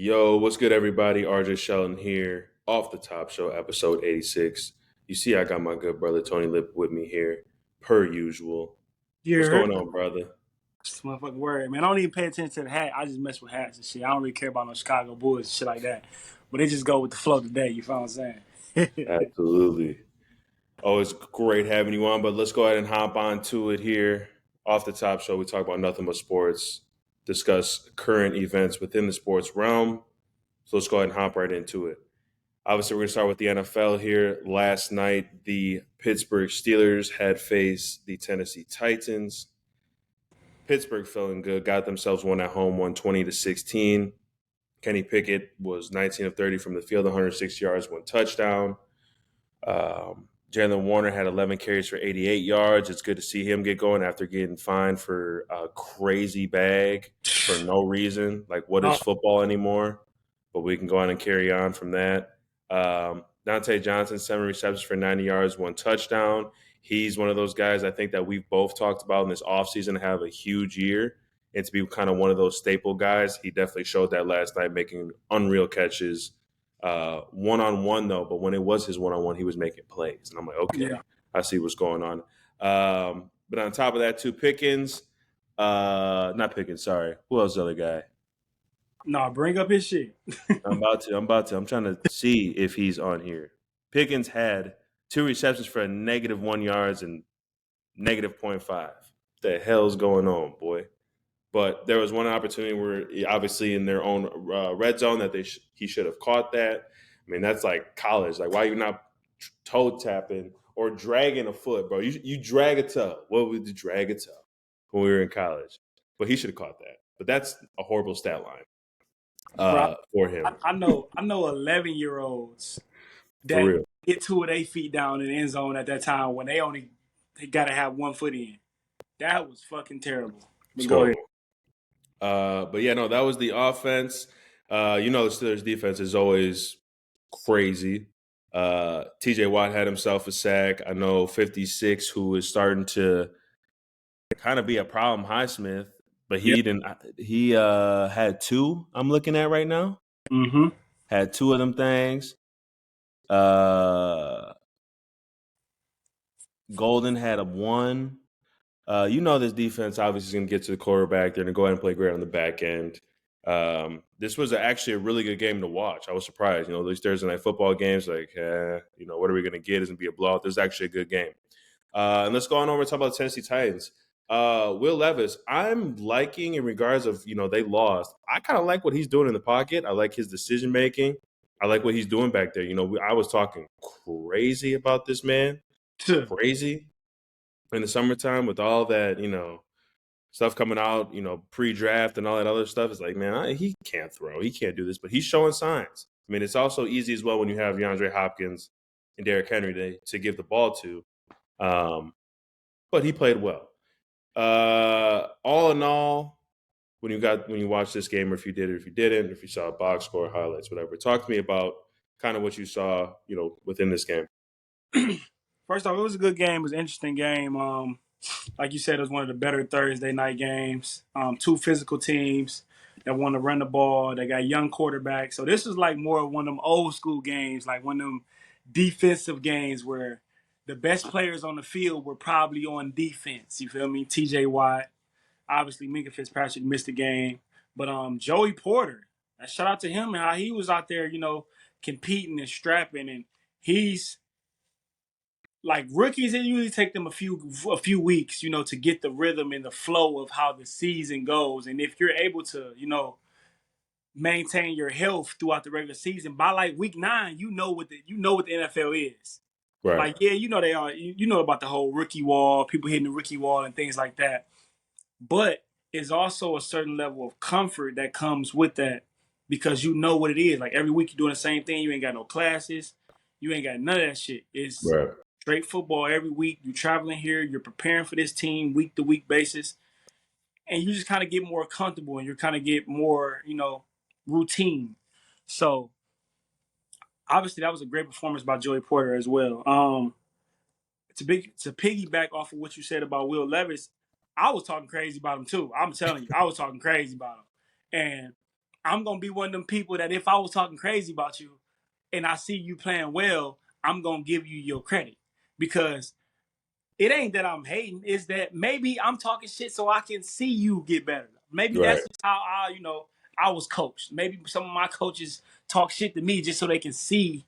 Yo, what's good, everybody? RJ Sheldon here, off the top show, episode 86. You see, I got my good brother Tony Lip with me here, per usual. You What's heard? going on, brother? This motherfucking word, man. I don't even pay attention to the hat. I just mess with hats and shit. I don't really care about no Chicago Bulls and shit like that. But it just go with the flow today. You feel what I'm saying? Absolutely. Always great having you on, but let's go ahead and hop on to it here. Off the top show, we talk about nothing but sports, discuss current events within the sports realm. So let's go ahead and hop right into it. Obviously, we're going to start with the NFL here. Last night, the Pittsburgh Steelers had faced the Tennessee Titans. Pittsburgh feeling good, got themselves one at home, won 20-16. Kenny Pickett was 19 of 30 from the field, 106 yards, one touchdown. Jalen Warner had 11 carries for 88 yards. It's good to see him get going after getting fined for a crazy bag for no reason. Like, what is Oh, football anymore? But we can go on and carry on from that. Dante Johnson, 7 receptions for 90 yards, one touchdown. He's one of those guys I think that we've both talked about in this offseason have a huge year and to be kind of one of those staple guys. He definitely showed that last night, making unreal catches. One-on-one, though, but when it was his one-on-one, he was making plays. And I'm like, okay, yeah. I see what's going on. But on top of that, too, Pickens. Not Pickens, sorry. Who else is the other guy? Nah, bring up his shit. I'm trying to see if he's on here. Pickens had 2 receptions for a negative 1 yards and negative -0.5. What the hell's going on, boy? But there was one opportunity where, obviously, in their own red zone, that he should have caught that. I mean, that's like college. Like, why are you not toe tapping or dragging a foot, bro? You drag a toe. What would you drag a toe when we were in college? But he should have caught that. But that's a horrible stat line Bro, for him, I know 11-year-olds for that real. get 2 of their feet down in the end zone at that time when they gotta have 1 foot in. That was fucking terrible. It's But go ahead. horrible. But yeah, no, that was the offense. The Steelers' defense is always crazy. TJ Watt had himself a sack. I know 56, who is starting to kind of be a problem, Highsmith, but Yep. he didn't. He had 2. I'm looking at right now. Mm-hmm. Had 2 of them things. Uh, Golden had a 1. This defense obviously is going to get to the quarterback. They're going to go ahead and play great on the back end. This was actually a really good game to watch. I was surprised. These Thursday night football games, like, what are we going to get? Is going to be a blowout. This is actually a good game. And let's go on over and talk about the Tennessee Titans. Will Levis, I'm liking in regards of, they lost. I kind of like what he's doing in the pocket. I like his decision making. I like what he's doing back there. I was talking crazy about this man. Crazy in the summertime with all that, stuff coming out, pre-draft and all that other stuff. It's like, man, he can't throw. He can't do this, but he's showing signs. I mean, it's also easy as well when you have DeAndre Hopkins and Derrick Henry to give the ball to. But he played well. All in all, when you watch this game, or if you did or if you didn't, if you saw box score, highlights, whatever, talk to me about kind of what you saw, within this game. First off, it was a good game. It was an interesting game. Like you said, it was one of the better Thursday night games. 2 physical teams that want to run the ball. They got young quarterbacks. So this is like more of one of them old school games, like one of them defensive games where the best players on the field were probably on defense. You feel me? TJ Watt, obviously Minka Fitzpatrick missed the game. But Joey Porter, shout out to him and how he was out there, competing and strapping. And he's like rookies, it usually take them a few weeks, to get the rhythm and the flow of how the season goes. And if you're able to, maintain your health throughout the regular season, by like week 9, you know what the NFL is. Right. Like, yeah, they are. You know about the whole rookie wall, people hitting the rookie wall and things like that. But it's also a certain level of comfort that comes with that because you know what it is. Like every week you're doing the same thing. You ain't got no classes. You ain't got none of that shit. It's Right. straight football every week. You're traveling here. You're preparing for this team week to week basis. And you just kind of get more comfortable and you kind of get more, routine. So obviously that was a great performance by Joey Porter as well. To piggyback off of what you said about Will Levis, I was talking crazy about him too. I'm telling you, I was talking crazy about him. And I'm gonna be one of them people that if I was talking crazy about you and I see you playing well, I'm gonna give you your credit because it ain't that I'm hating. It's that maybe I'm talking shit so I can see you get better. Maybe Right. that's just how I was coached. Maybe some of my coaches talk shit to me just so they can see,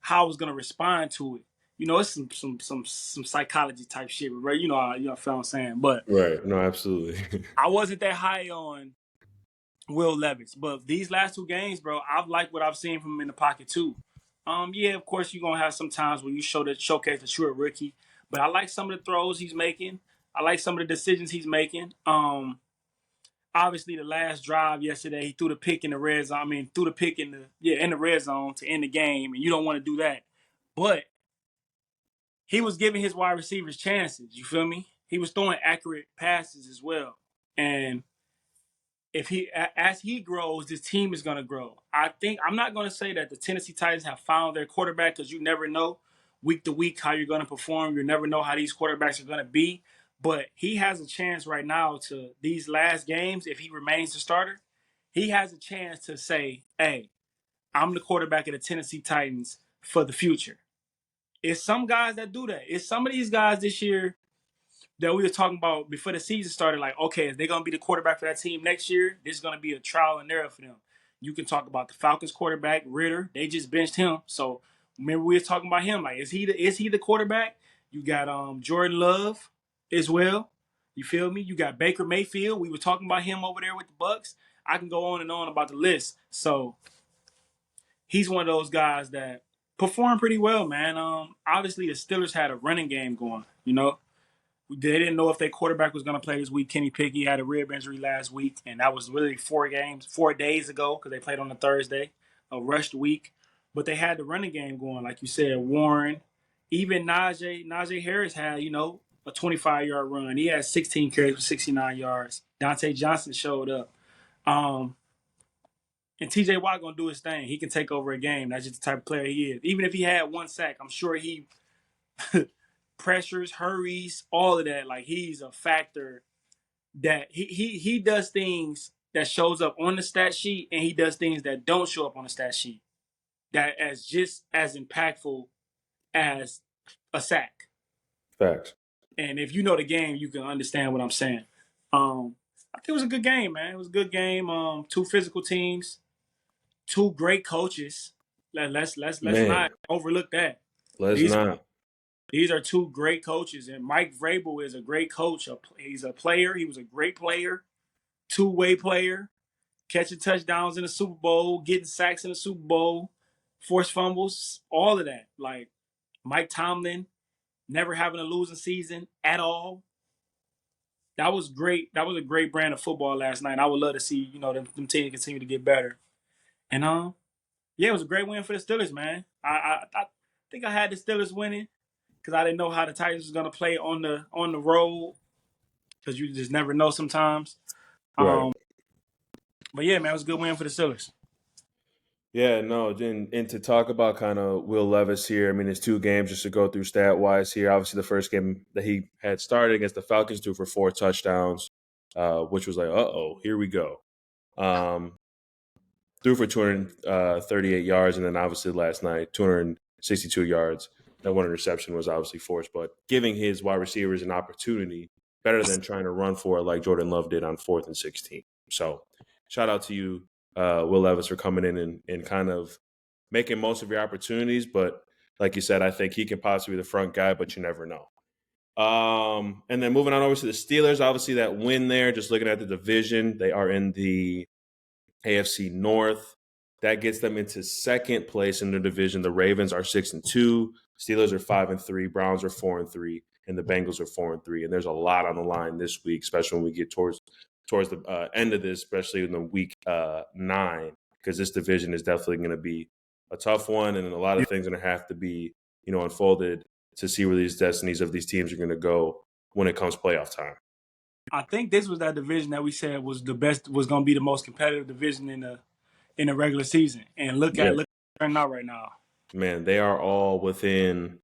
how I was gonna respond to it. It's some psychology type shit, right? You know what I'm saying. But Right. No, absolutely. I wasn't that high on Will Levis. But these last two games, bro, I've liked what I've seen from him in the pocket too. Yeah, of course you're gonna have some times where you showcase that you're a rookie. But I like some of the throws he's making. I like some of the decisions he's making. Obviously the last drive yesterday, he threw the pick in the red zone. I mean, threw the pick in the red zone to end the game, and you don't want to do that. But he was giving his wide receivers chances. You feel me? He was throwing accurate passes as well. And if he as he grows, this team is going to grow. I'm not going to say that the Tennessee Titans have found their quarterback because you never know week to week how you're going to perform. You never know how these quarterbacks are going to be. But he has a chance right now to these last games, if he remains the starter, he has a chance to say, "Hey, I'm the quarterback of the Tennessee Titans for the future." It's some guys that do that. It's some of these guys this year that we were talking about before the season started, like, okay, if they're going to be the quarterback for that team next year, this is going to be a trial and error for them. You can talk about the Falcons quarterback, Ritter. They just benched him. So remember we were talking about him. Like, is he the quarterback? You got Jordan Love as well. You feel me? You got Baker Mayfield. We were talking about him over there with the Bucks. I can go on and on about the list. So he's one of those guys that performed pretty well, man. Obviously the Steelers had a running game going. They didn't know if their quarterback was going to play this week. Kenny Pickett had a rib injury last week, and that was really 4 days ago because they played on a Thursday, a rushed week. But they had the running game going, like you said. Warren, even Najee Harris had, a 25-yard run. He had 16 carries for 69 yards. Dante Johnson showed up. And TJ Watt going to do his thing. He can take over a game. That's just the type of player he is. Even if he had one sack, I'm sure he pressures, hurries, all of that. Like, he's a factor that he does things that shows up on the stat sheet, and he does things that don't show up on the stat sheet that as just as impactful as a sack. Facts. And if you know the game, you can understand what I'm saying. I think it was a good game, man. It was a good game. Two physical teams, two great coaches. Let's Man, not overlook that. let's These not. these are two great coaches, and Mike Vrabel is a great coach. He's a player. He was a great player, two-way player, catching touchdowns in the Super Bowl, getting sacks in the Super Bowl, forced fumbles, all of that. Like, Mike Tomlin never having a losing season at all. That was great. That was a great brand of football last night. I would love to see, them teams continue to get better. And yeah, it was a great win for the Steelers, man. I think I had the Steelers winning because I didn't know how the Titans was gonna play on the road because you just never know sometimes. Right. But yeah, man, it was a good win for the Steelers. Yeah, no, and to talk about kind of Will Levis here, I mean, it's two games just to go through stat wise here. Obviously, the first game that he had started against the Falcons threw for 4 touchdowns, which was like, here we go. Threw for 238 yards, and then obviously last night, 262 yards. That one interception was obviously forced, but giving his wide receivers an opportunity better than trying to run for it like Jordan Love did on 4th and 16. So shout out to you, Will Levis, for coming in and kind of making most of your opportunities. But like you said, I think he can possibly be the front guy, but you never know. And then moving on over to the Steelers, obviously that win there, just looking at the division, they are in the AFC North. That gets them into second place in the division. The Ravens are 6-2. Steelers are 5-3. Browns are 4-3, and the Bengals are 4-3. And there's a lot on the line this week, especially when we get towards the end of this, especially in the week 9, because this division is definitely going to be a tough one, and a lot of things are going to have to be unfolded to see where these destinies of these teams are going to go when it comes playoff time. I think this was that division that we said was the best, was going to be the most competitive division in the regular season. And look Yeah, at it turning out right now. man, they are all within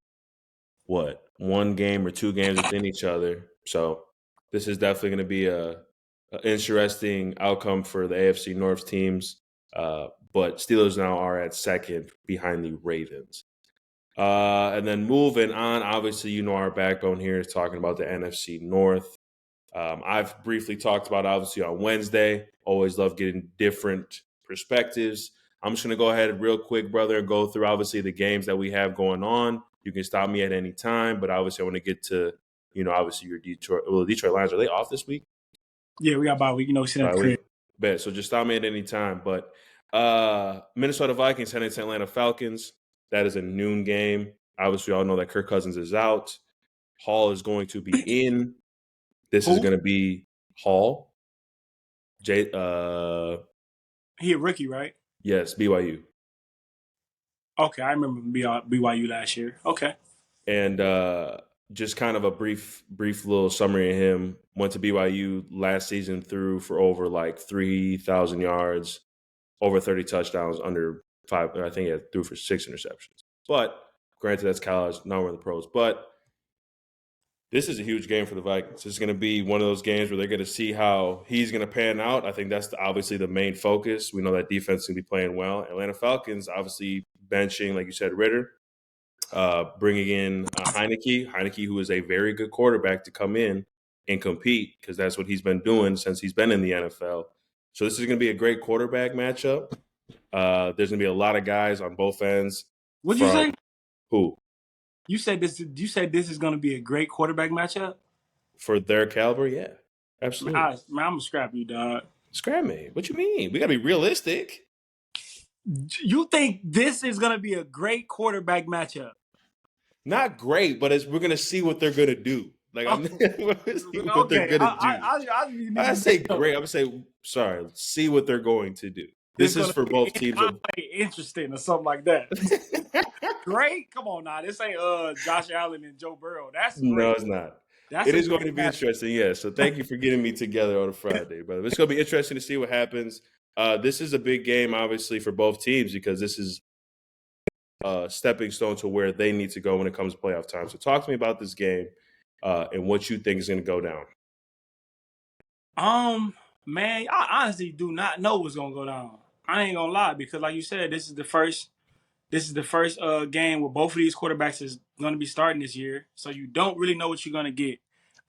one game or two games within each other. So this is definitely going to be interesting outcome for the AFC North teams. But Steelers now are at second behind the Ravens. And then moving on, obviously, our backbone here is talking about the NFC North. I've briefly talked about, obviously, on Wednesday. Always love getting different perspectives. I'm just going to go ahead real quick, brother, and go through, obviously, the games that we have going on. You can stop me at any time, but obviously, I want to get to, obviously, your Detroit. Well, the Detroit Lions, are they off this week? Yeah, we got bye week. Sitting at Bye the crib. week. Bet. So just stop me at any time. But Minnesota Vikings heading to Atlanta Falcons. That is a noon game. Obviously, we all know that Kirk Cousins is out. Hall is going to be in. This is Who? going to be Hall. He a rookie, right? Yes, BYU. Okay, I remember BYU last year. Okay. And just kind of a brief little summary of him. Went to BYU last season, threw for over like 3,000 yards, over 30 touchdowns, under 5. I think he threw for 6 interceptions. But granted, that's college. Now we're in the pros. But this is a huge game for the Vikings. It's going to be one of those games where they're going to see how he's going to pan out. I think that's obviously the main focus. We know that defense is going to be playing well. Atlanta Falcons obviously benching, like you said, Ritter, bringing in Heineke, who is a very good quarterback to come in and compete because that's what he's been doing since he's been in the NFL. So this is going to be a great quarterback matchup. There's going to be a lot of guys on both ends. What'd you say? Who? You said this is going to be a great quarterback matchup? For their caliber, yeah. Absolutely. Man, I'm going to scrap you, dog. Scrap me. What you mean? We got to be realistic. You think this is going to be a great quarterback matchup? Not great, but we're going to see what they're going to do. Like, I'm what they're going to do. I say great. I'm going to say, sorry, see what they're going to do. This is for both teams. Interesting or something like that. Great? Come on now. This ain't Josh Allen and Joe Burrow. That's great. No, it's not. It is going to be interesting, yes. So thank you for getting me together on a Friday, brother. It's going to be interesting to see what happens. This is a big game, obviously, for both teams because this is a stepping stone to where they need to go when it comes to playoff time. So talk to me about this game and what you think is going to go down. Man, I honestly do not know what's going to go down. I ain't going to lie because, like you said, this is the first game where both of these quarterbacks is going to be starting this year. So you don't really know what you're going to get.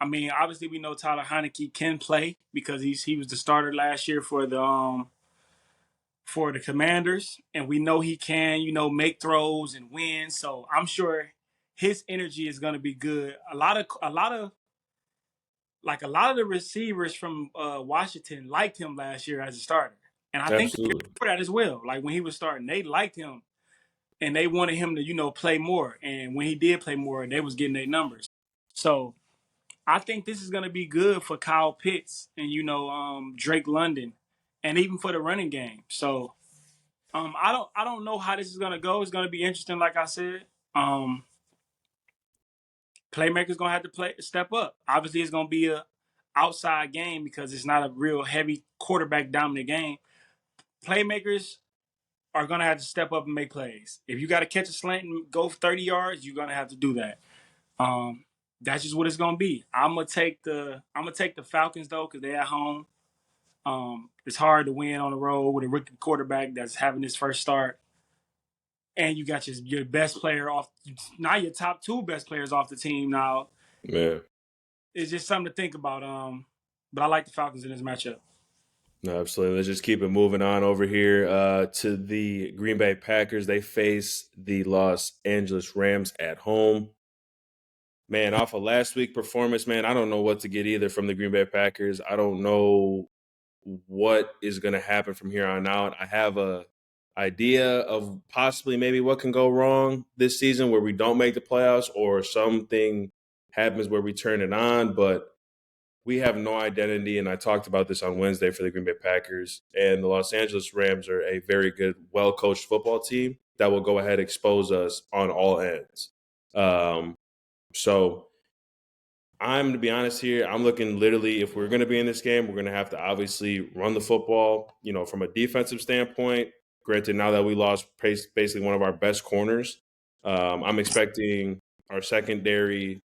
I mean, obviously we know Tyler Heineke can play because he was the starter last year for the Commanders, and we know he can, make throws and win. So I'm sure his energy is going to be good. A lot of the receivers from Washington liked him last year as a starter, and I think before that as well. Like when he was starting, they liked him. And they wanted him to, play more. And when he did play more, they was getting their numbers. So I think this is going to be good for Kyle Pitts and, Drake London and even for the running game. So I don't know how this is going to go. It's going to be interesting, like I said. Playmakers going to have to step up. Obviously, it's going to be a outside game because it's not a real heavy quarterback dominant game. Playmakers are going to have to step up and make plays. If you got to catch a slant and go 30 yards, you're going to have to do that. That's just what it's going to be. I'm going to take the Falcons though cuz they're at home. It's hard to win on the road with a rookie quarterback that's having his first start. And you got your best player off, now your top 2 best players off the team now. Yeah. It's just something to think about. But I like the Falcons in this matchup. No, absolutely. Let's just keep it moving on over here to the Green Bay Packers. They face the Los Angeles Rams at home. Man, off of last week's performance, man, I don't know what to get either from the Green Bay Packers. I don't know what is going to happen from here on out. I have a idea of possibly maybe what can go wrong this season where we don't make the playoffs or something happens where we turn it on, but we have no identity, and I talked about this on Wednesday for the Green Bay Packers. And the Los Angeles Rams are a very good, well-coached football team that will go ahead and expose us on all ends. So to be honest here, I'm looking literally, if we're going to be in this game, we're going to have to obviously run the football, from a defensive standpoint. Granted, now that we lost basically one of our best corners, I'm expecting our secondary,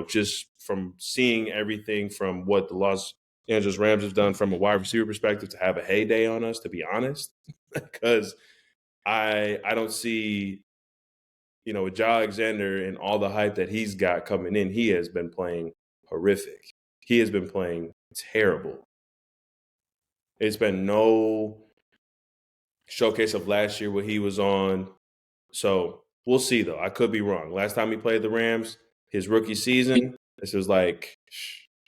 just from seeing everything from what the Los Angeles Rams have done from a wide receiver perspective to have a heyday on us, to be honest, because I don't see, with Joe Alexander and all the hype that he's got coming in, he has been playing horrific. He has been playing terrible. It's been no showcase of last year what he was on. So we'll see, though. I could be wrong. Last time he played the Rams, his rookie season, this was like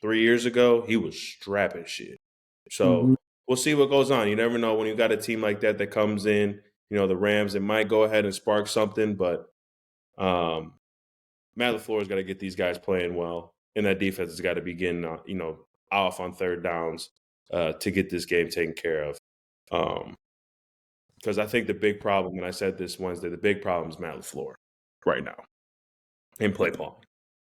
3 years ago, he was strapping shit. Mm-hmm. So we'll see what goes on. You never know when you got a team like that comes in, the Rams, it might go ahead and spark something, but Matt LaFleur's got to get these guys playing well, and that defense has got to be getting, off on third downs to get this game taken care of. Because I think the big problem, and I said this Wednesday, the big problem is Matt LaFleur right now in play calling.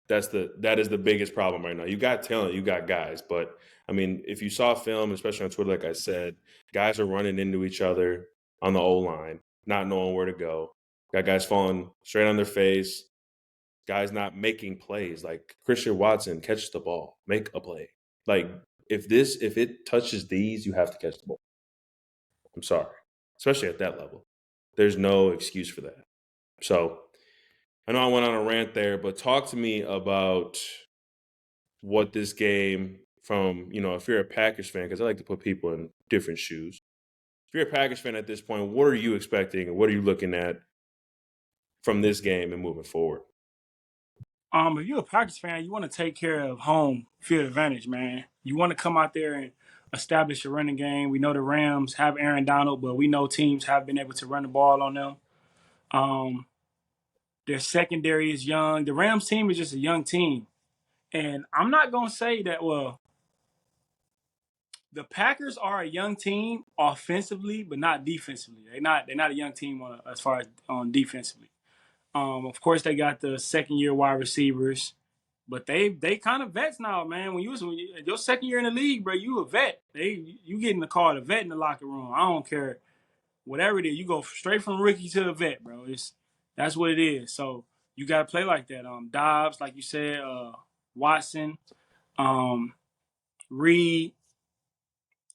That is the biggest problem right now. You got talent, you got guys, but I mean, if you saw film, especially on Twitter, like I said, guys are running into each other on the O line, not knowing where to go. Got guys falling straight on their face. Guys not making plays. Like Christian Watson catches the ball, make a play. Like if it touches these, you have to catch the ball. I'm sorry, especially at that level. There's no excuse for that. So I know I went on a rant there, but talk to me about what this game from, if you're a Packers fan, because I like to put people in different shoes. If you're a Packers fan at this point, what are you expecting and what are you looking at from this game and moving forward? If you're a Packers fan, you want to take care of home field advantage, man. You want to come out there and establish a running game. We know the Rams have Aaron Donald, but we know teams have been able to run the ball on them. Their secondary is young. The Rams team is just a young team. And I'm not going to say that, the Packers are a young team offensively, but not defensively. They're not a young team as far as on defensively. Of course, they got the second year wide receivers, but they kind of vets now, man. When your second year in the league, bro, you a vet. You getting the call a vet in the locker room. I don't care whatever it is. You go straight from rookie to a vet, bro. That's what it is. So you got to play like that. Dobbs, like you said, Watson, Reed.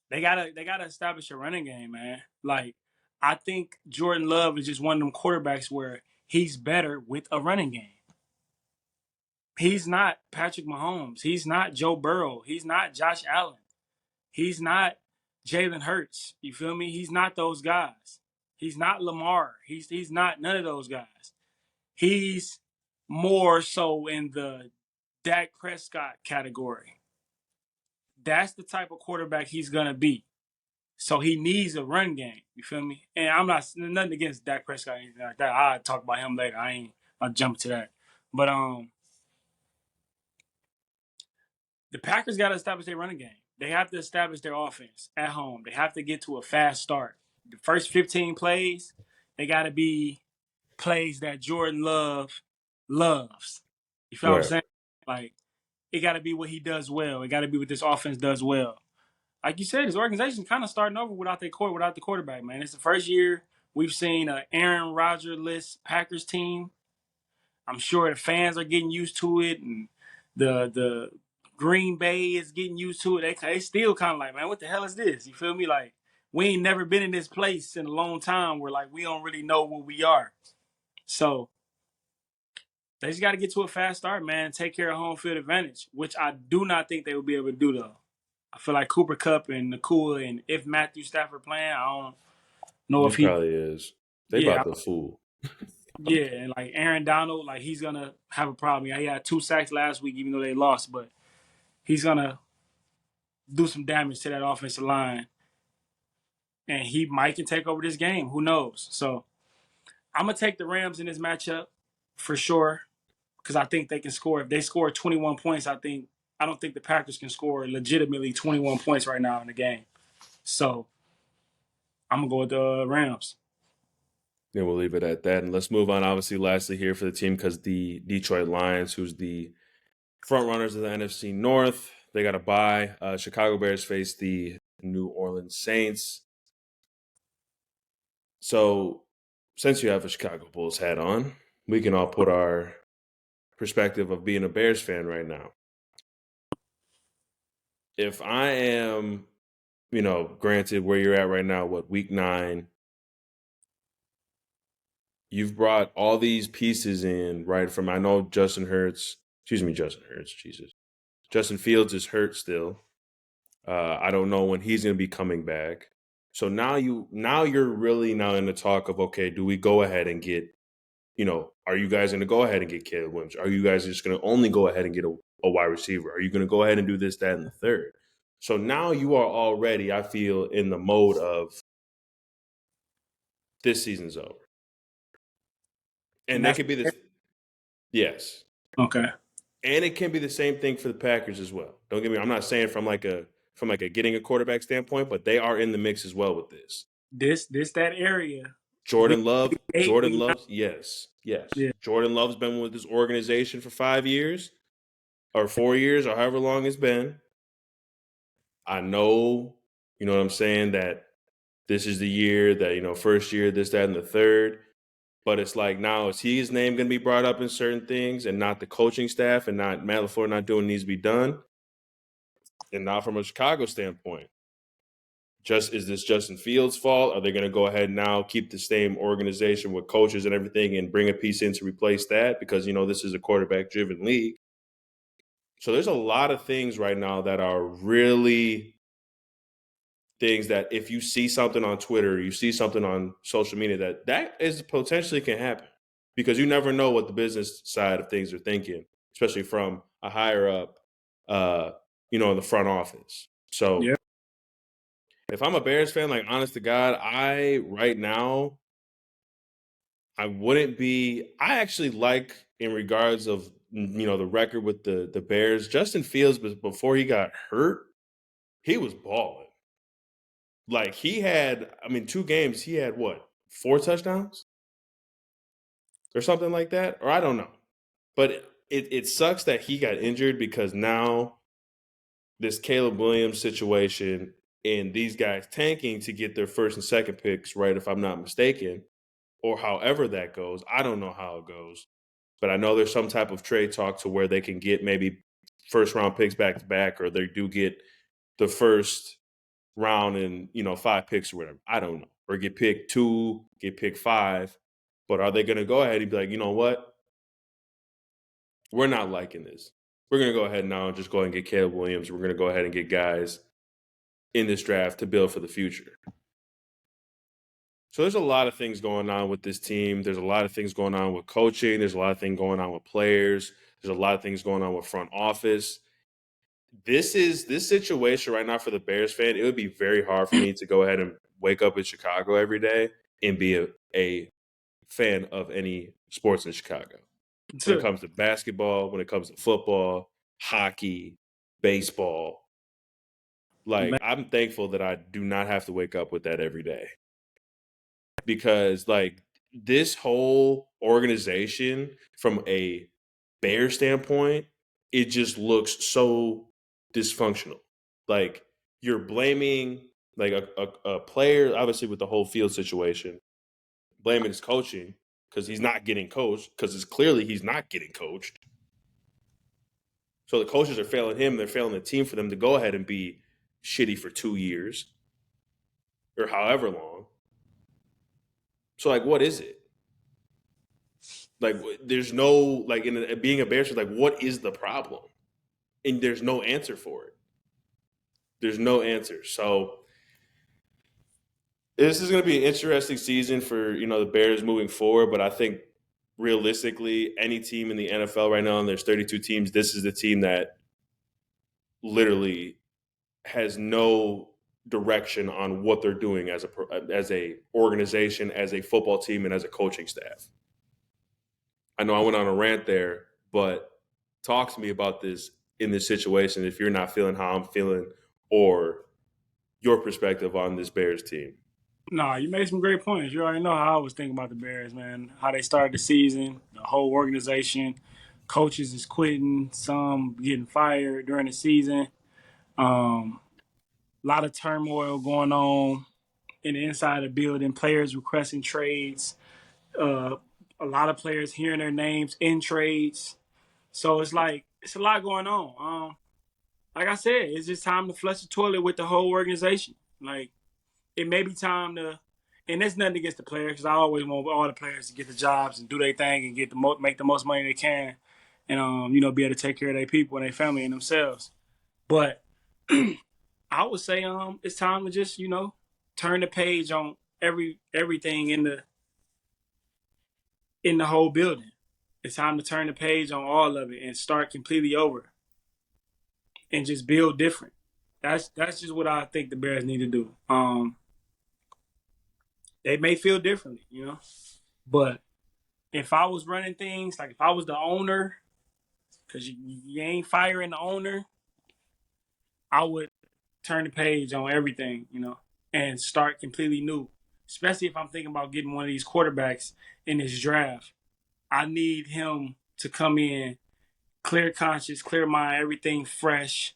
They gotta establish a running game, man. Like I think Jordan Love is just one of them quarterbacks where he's better with a running game. He's not Patrick Mahomes. He's not Joe Burrow. He's not Josh Allen. He's not Jalen Hurts. You feel me? He's not those guys. He's not Lamar. He's not none of those guys. He's more so in the Dak Prescott category. That's the type of quarterback he's gonna be. So he needs a run game. You feel me? And I'm not nothing against Dak Prescott or anything like that. I'll talk about him later. I'll jump to that. But the Packers got to establish their running game. They have to establish their offense at home. They have to get to a fast start. The first 15 plays, they got to be plays that Jordan Love loves. You feel what I'm Right. saying? Like, it got to be what he does well. It got to be what this offense does well. Like you said, his organization kind of starting over without the quarterback, man. It's the first year we've seen an Aaron Rodgers-less Packers team. I'm sure the fans are getting used to it, and the Green Bay is getting used to it. They still kind of like, man, what the hell is this? You feel me? Like, we ain't never been in this place in a long time where, like, we don't really know what we are. So they just got to get to a fast start, man, and take care of home field advantage, which I do not think they will be able to do, though. I feel like Cooper Kupp and Nakua, and if Matthew Stafford playing, I don't know He if he, probably is. They yeah, about to fool. yeah, and like Aaron Donald, like he's gonna have a problem. Yeah, he had 2 sacks last week, even though they lost, but he's gonna do some damage to that offensive line, and he might can take over this game. Who knows? So I'm gonna take the Rams in this matchup for sure because I think they can score. If they score 21 points, I don't think the Packers can score legitimately 21 points right now in the game. So I'm gonna go with the Rams. Then we'll leave it at that. And let's move on, obviously, lastly here for the team because the Detroit Lions, who's the front runners of the NFC North, they got a bye. Chicago Bears face the New Orleans Saints. So since you have a Chicago Bulls hat on, we can all put our perspective of being a Bears fan right now. if I am, granted where you're at right now, what, week 9, you've brought all these pieces in, right? From, I know Justin Hurts, Jesus. Justin Fields is hurt still. I don't know when he's going to be coming back. So now you're really now in the talk of, okay, do we go ahead and get, are you guys going to go ahead and get Caleb Williams? Are you guys just going to only go ahead and get a wide receiver? Are you going to go ahead and do this, that, and the third? So now you are already, I feel, in the mode of this season's over. And And that that's could be this. Yes. okay. And it can be the same thing for the Packers as well. Don't get me. I'm not saying from a getting a quarterback standpoint, but they are in the mix as well with this. This that area. Week Jordan Love, 8, Jordan week 9. Love's, yes, yes. Yeah. Jordan Love's been with this organization for 5 years or 4 years or however long it's been. I know, you know what I'm saying, that this is the year that, first year, this, that, and the third. But it's like now, is his name going to be brought up in certain things and not the coaching staff and not Matt LaFleur not doing what needs to be done? And now from a Chicago standpoint, is this Justin Fields' fault? Are they going to go ahead and now keep the same organization with coaches and everything and bring a piece in to replace that? Because, this is a quarterback-driven league. So there's a lot of things right now that are really things that if you see something on Twitter, you see something on social media, that is potentially can happen because you never know what the business side of things are thinking, especially from a higher up, in the front office. So Yeah. if I'm a Bears fan, like honest to God, right now, I wouldn't be. I actually like in regards of the record with the Bears. Justin Fields, before he got hurt, he was balling. Like he had, 2 games. He had what, 4 touchdowns or something like that, or I don't know. But it sucks that he got injured because now this Caleb Williams situation and these guys tanking to get their first and second picks, right? If I'm not mistaken, or however that goes. I don't know how it goes, but I know there's some type of trade talk to where they can get maybe first round picks back to back, or they do get the first round and 5 picks or whatever. I don't know, or get picked 2, get picked 5. But are they going to go ahead and be like, you know what? We're not liking this. We're going to go ahead now and just go ahead and get Caleb Williams. We're going to go ahead and get guys in this draft to build for the future. So there's a lot of things going on with this team. There's a lot of things going on with coaching. There's a lot of things going on with players. There's a lot of things going on with front office. This situation right now for the Bears fan. It would be very hard for me to go ahead and wake up in Chicago every day and be a fan of any sports in Chicago. When it comes to basketball, when it comes to football, hockey, baseball, like I'm thankful that I do not have to wake up with that every day. Because like this whole organization from a Bear standpoint, it just looks so dysfunctional. Like you're blaming like a player, obviously with the whole field situation, blaming his coaching because he's not getting coached, because it's clearly he's not getting coached. So the coaches are failing him, they're failing the team for them to go ahead and be shitty for 2 years or however long. So like what is it? Like, there's no like in being a Bears fan, like, what is the problem? And there's no answer for it. There's no answer. So this is going to be an interesting season for the Bears moving forward. But I think realistically, any team in the NFL right now, and there's 32 teams, this is the team that literally has no direction on what they're doing as a organization, as a football team, and as a coaching staff. I know I went on a rant there, but talk to me about this in this situation if you're not feeling how I'm feeling or your perspective on this Bears team. No, you made some great points. You already know how I was thinking about the Bears, man. How they started the season, the whole organization, coaches is quitting, some getting fired during the season. A lot of turmoil going on in the inside of the building. Players requesting trades. Uh, a lot of players hearing their names in trades. So it's like it's a lot going on. like I said, it's just time to flush the toilet with the whole organization. Like it may be time to, and there's nothing against the players because I always want all the players to get the jobs and do their thing and make the most money they can, and be able to take care of their people and their family and themselves. But I would say it's time to just turn the page on everything in the whole building. It's time to turn the page on all of it and start completely over and just build different. That's just what I think the Bears need to do. They may feel differently, but if I was running things, like if I was the owner, because you ain't firing the owner, I would turn the page on everything, and start completely new. Especially if I'm thinking about getting one of these quarterbacks in this draft. I need him to come in clear conscious, clear mind, everything fresh,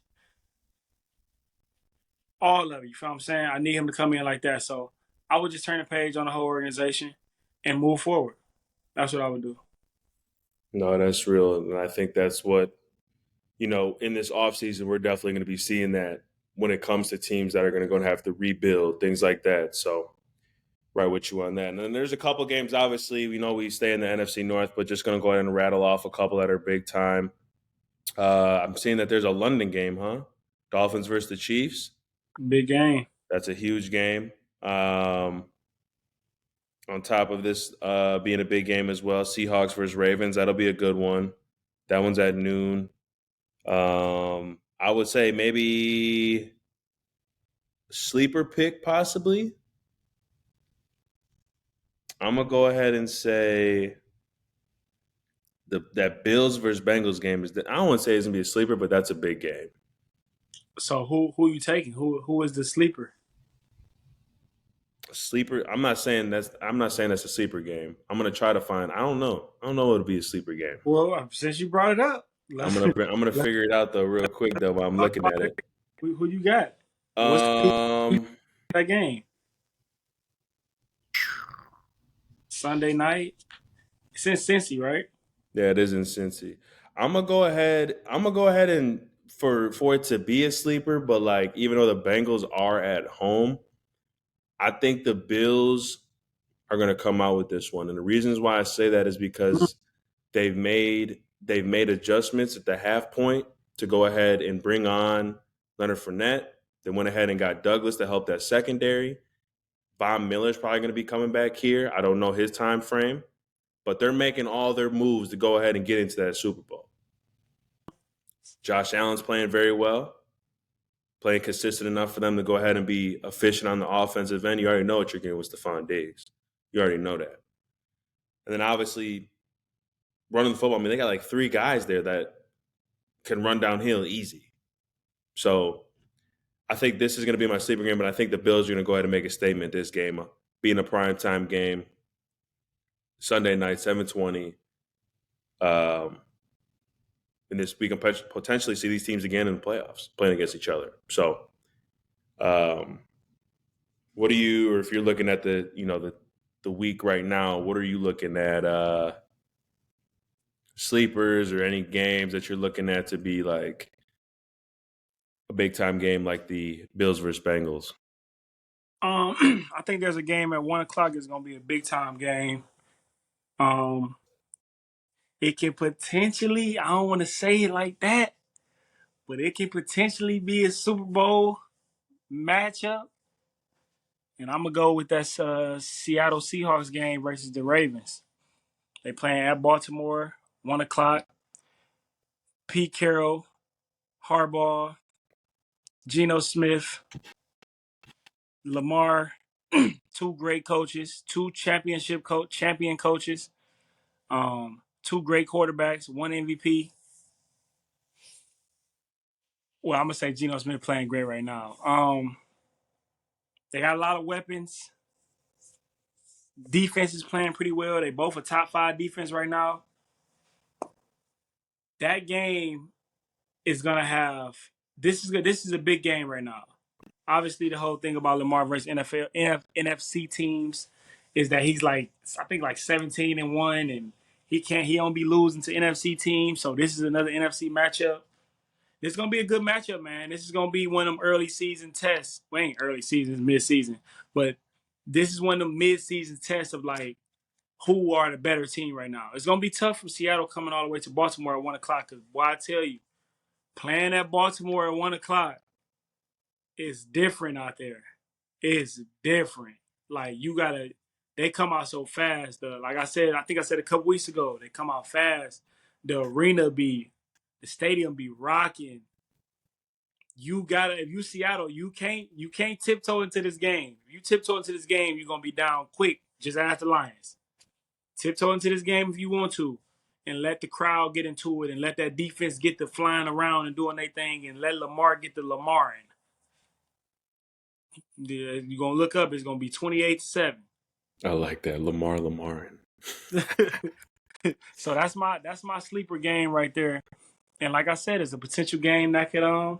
all of it. You feel what I'm saying? I need him to come in like that. So I would just turn the page on the whole organization and move forward. That's what I would do. No, that's real. And I think that's what, in this offseason, we're definitely going to be seeing that when it comes to teams that are going to have to rebuild, things like that. So, right with you on that. And then there's a couple games, obviously, we stay in the NFC North, but just going to go ahead and rattle off a couple that are big time. I'm seeing that there's a London game, huh? Dolphins versus the Chiefs. Big game. That's a huge game. On top of this being a big game as well, Seahawks versus Ravens. That'll be a good one. That one's at noon. I would say maybe sleeper pick possibly. I'm gonna go ahead and say that Bills versus Bengals game I don't want to say it's gonna be a sleeper, but that's a big game. So who you taking? Who is the sleeper? Sleeper. I'm not saying that's a sleeper game. I'm gonna try to find. I don't know. I don't know what would be a sleeper game. Well, since you brought it up, I'm let's, gonna let's figure it out though real quick though while I'm talk looking about at it. it. Who you got? What's Um. that game? Sunday night. It's in Cincy, right? Yeah, it is in Cincy. I'm gonna go ahead. And for it to be a sleeper, but like even though the Bengals are at home, I think the Bills are gonna come out with this one. And the reasons why I say that is because they've made adjustments at the half point to go ahead and bring on Leonard Fournette. They went ahead and got Douglas to help that secondary. Von Miller's probably going to be coming back here. I don't know his time frame, but they're making all their moves to go ahead and get into that Super Bowl. Josh Allen's playing very well, playing consistent enough for them to go ahead and be efficient on the offensive end. You already know what you're getting with Stephon Diggs. You already know that. And then obviously running the football, they got like three guys there that can run downhill easy. So I think this is going to be my sleeper game, but I think the Bills are going to go ahead and make a statement this game, being a primetime game, Sunday night, 7:20. And this we can potentially see these teams again in the playoffs playing against each other. So, what do you, or if you're looking at the week right now, what are you looking at? Sleepers or any games that you're looking at to be like a big time game like the Bills versus Bengals? I think there's a game at 1 o'clock. It's gonna be a big time game. Um, it can potentially, I don't want to say it like that, but it can potentially be a Super Bowl matchup. And I'm gonna go with that Seattle Seahawks game versus the Ravens. They playing at Baltimore, 1 o'clock. Pete Carroll, Harbaugh, Geno Smith, Lamar, two great coaches, two champion coaches, two great quarterbacks, one MVP. Well, I'm gonna say Geno Smith playing great right now. They got a lot of weapons. Defense is playing pretty well. They both a top 5 defense right now. That game is gonna have. This is good. This is a big game right now. Obviously, the whole thing about Lamar versus NFC teams is that he's like, I think like 17-1, and he don't be losing to NFC teams. So this is another NFC matchup. This is gonna be a good matchup, man. This is gonna be one of them early season tests. Well, ain't early season, it's mid season, but this is one of the mid season tests of like who are the better team right now. It's gonna be tough from Seattle coming all the way to Baltimore at 1 o'clock. Cause why I tell you, playing at Baltimore at 1 o'clock is different out there. It's different. Like you gotta, they come out so fast. Like I said, I think I said a couple weeks ago, they come out fast. The stadium be rocking. You gotta, if you Seattle, you can't tiptoe into this game. If you tiptoe into this game, you're gonna be down quick. Just ask the Lions. Tiptoe into this game if you want to, and let the crowd get into it, and let that defense get to flying around and doing their thing, and let Lamar get the Lamar in. You're gonna look up. It's gonna be 28-7. I like that. Lamar. So that's my sleeper game right there. And like I said, it's a potential game that could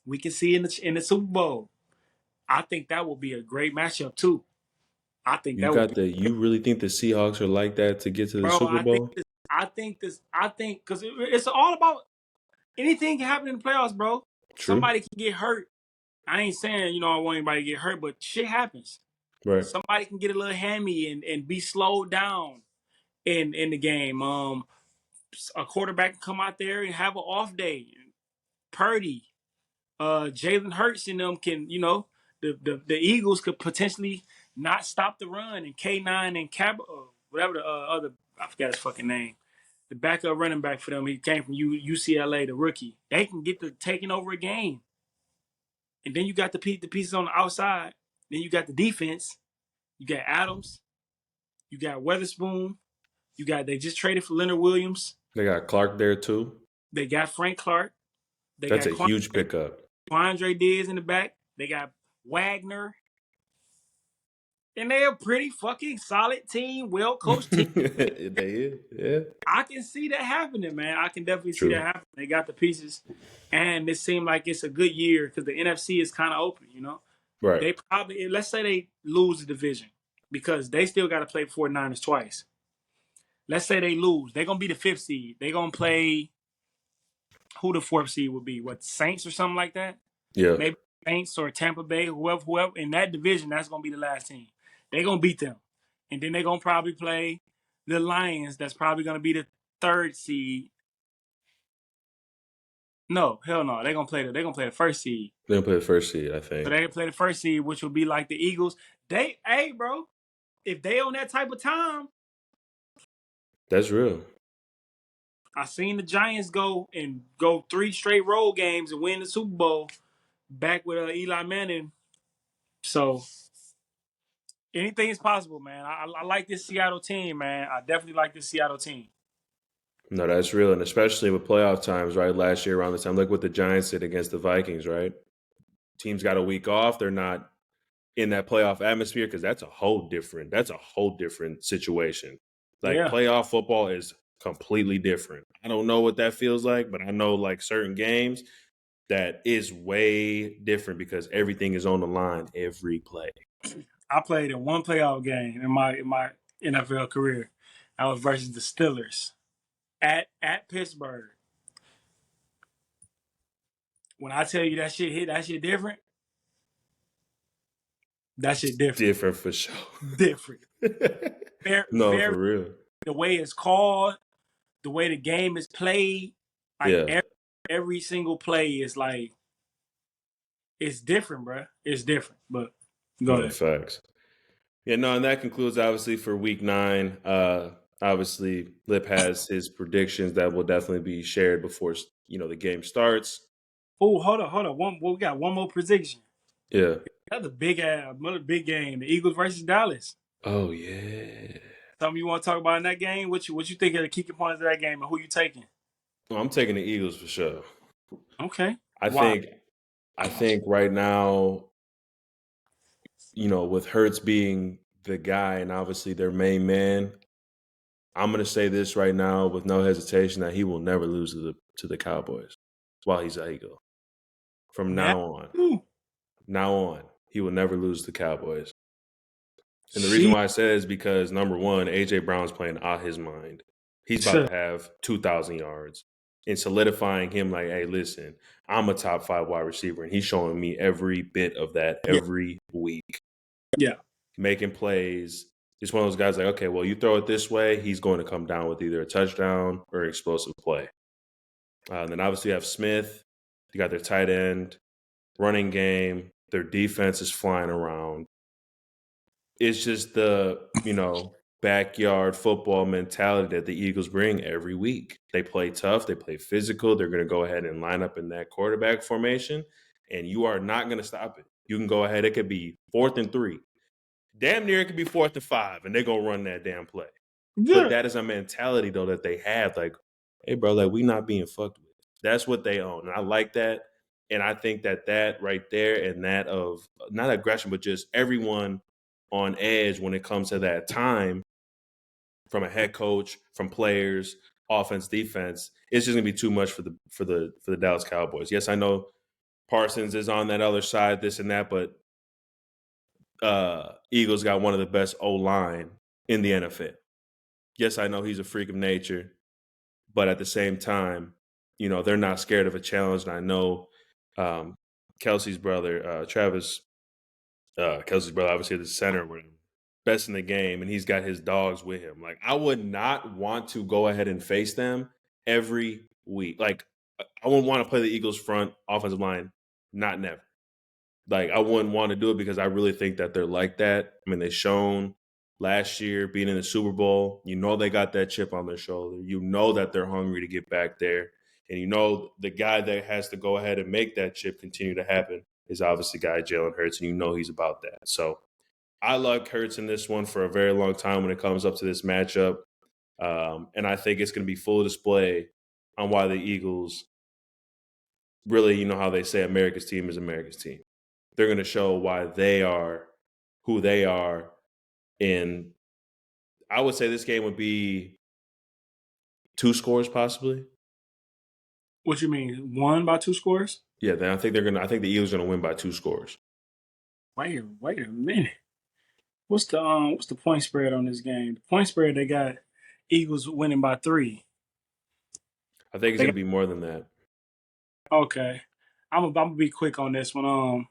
we can see in the Super Bowl. I think that will be a great matchup too. I think that would be, You really think the Seahawks are like that to get to the bro. Super Bowl? I think because it's all about anything can happen in the playoffs, bro. True. Somebody can get hurt. I ain't saying I want anybody to get hurt, but shit happens. Right. Somebody can get a little hammy and be slowed down in the game. A quarterback can come out there and have an off day. Purdy, Jalen Hurts and them can, the Eagles could potentially not stop the run, and K9 and whatever the other, I forgot his fucking name, the backup running back for them, he came from UCLA, the rookie. They can get to taking over a game. And then you got the pieces on the outside. Then you got the defense. You got Adams. You got Weatherspoon. They just traded for Leonard Williams. They got Clark there too. They got Frank Clark. They That's got a huge pickup. Quandre Diggs in the back. They got Wagner. And they're a pretty fucking solid team, well-coached team. They is, yeah. I can see that happening, man. I can definitely see True. that happening. They got the pieces. And it seemed like it's a good year because the NFC is kind of open, Right. They probably, let's say they lose the division because they still got to play 49ers twice. Let's say they lose. They're going to be the 5th seed. They're going to play who the 4th seed would be. What, Saints or something like that? Yeah. Maybe Saints or Tampa Bay, whoever. In that division, that's going to be the last team. They're going to beat them. And then they're going to probably play the Lions. That's probably going to be the 3rd seed. No, hell no. They're going to play the 1st seed. They're going to play the 1st seed, I think. So they're going to play the 1st seed, which will be like the Eagles. Hey, bro, if they on that type of time. That's real. I seen the Giants go 3 straight road games and win the Super Bowl back with Eli Manning. So anything is possible, man. I like this Seattle team, man. I definitely like this Seattle team. No, that's real. And especially with playoff times, right? Last year around this time, look what the Giants did against the Vikings, right? Teams got a week off. They're not in that playoff atmosphere because that's a whole different situation. Like playoff football is completely different. I don't know what that feels like, but I know like certain games that is way different because everything is on the line every play. I played in one playoff game in my NFL career. I was versus the Steelers at Pittsburgh. When I tell you that shit hit, that shit different. That shit different. Different for sure. Different. For real. The way it's called, the way the game is played, like every single play is like, it's different, bro. It's different. But go ahead. Facts. Yeah, no, and that concludes obviously for week 9. Obviously, Lip has his predictions that will definitely be shared before the game starts. Oh, hold on. We got one more prediction. Yeah. That's another big game. The Eagles versus Dallas. Oh yeah. Something you want to talk about in that game? What you think are the key components of that game, and who you taking? Well, I'm taking the Eagles for sure. Okay. I think right now, with Hurts being the guy and obviously their main man, I'm gonna say this right now with no hesitation that he will never lose to the Cowboys while he's an Eagle. From now on, he will never lose to the Cowboys. And the reason why I say that is because, number one, A.J. Brown's playing out his mind. He's about to have 2,000 yards. and solidifying him like, hey, listen, I'm a top 5 wide receiver, and he's showing me every bit of that Yeah. every week, Yeah. making plays. He's one of those guys like, okay, well, you throw it this way, he's going to come down with either a touchdown or an explosive play. And then obviously you have Smith. You got their tight end, running game. Their defense is flying around. It's just the, backyard football mentality that the Eagles bring every week. They play tough. They play physical. They're going to go ahead and line up in that quarterback formation, and you are not going to stop it. You can go ahead. It could be 4th and 3. Damn near it could be 4th and 5, and they're going to run that damn play. But Yeah. that is a mentality, though, that they have. Like, hey, bro, like, we not being fucked with. That's what they own. And I like that. And I think that right there and that of not aggression, but just everyone on edge when it comes to that time from a head coach, from players, offense, defense, it's just gonna be too much for the Dallas Cowboys. Yes, I know Parsons is on that other side, this and that, but Eagles got one of the best O line in the NFL. Yes, I know he's a freak of nature, but at the same time, they're not scared of a challenge. And I know Kelsey's brother, Travis, Kelsey's brother, obviously the center with him, best in the game, and he's got his dogs with him. Like, I would not want to go ahead and face them every week. Like, I wouldn't want to play the Eagles front offensive line, not never. Like, I wouldn't want to do it because I really think that they're like that. I mean, they shown last year being in the Super Bowl. They got that chip on their shoulder. You know that they're hungry to get back there. And the guy that has to go ahead and make that chip continue to happen is obviously guy Jalen Hurts, and he's about that. So I like Hurts in this one for a very long time when it comes up to this matchup. And I think it's going to be full display on why the Eagles really, how they say America's team is America's team. They're going to show why they are who they are. And I would say this game would be 2 scores possibly. What you mean? Won by 2 scores? Yeah, then I think the Eagles are going to win by 2 scores. Wait a minute. What's the point spread on this game? The point spread, they got Eagles winning by 3. I think it's They going got, to be more than that. okay. I'm gonna be quick on this one.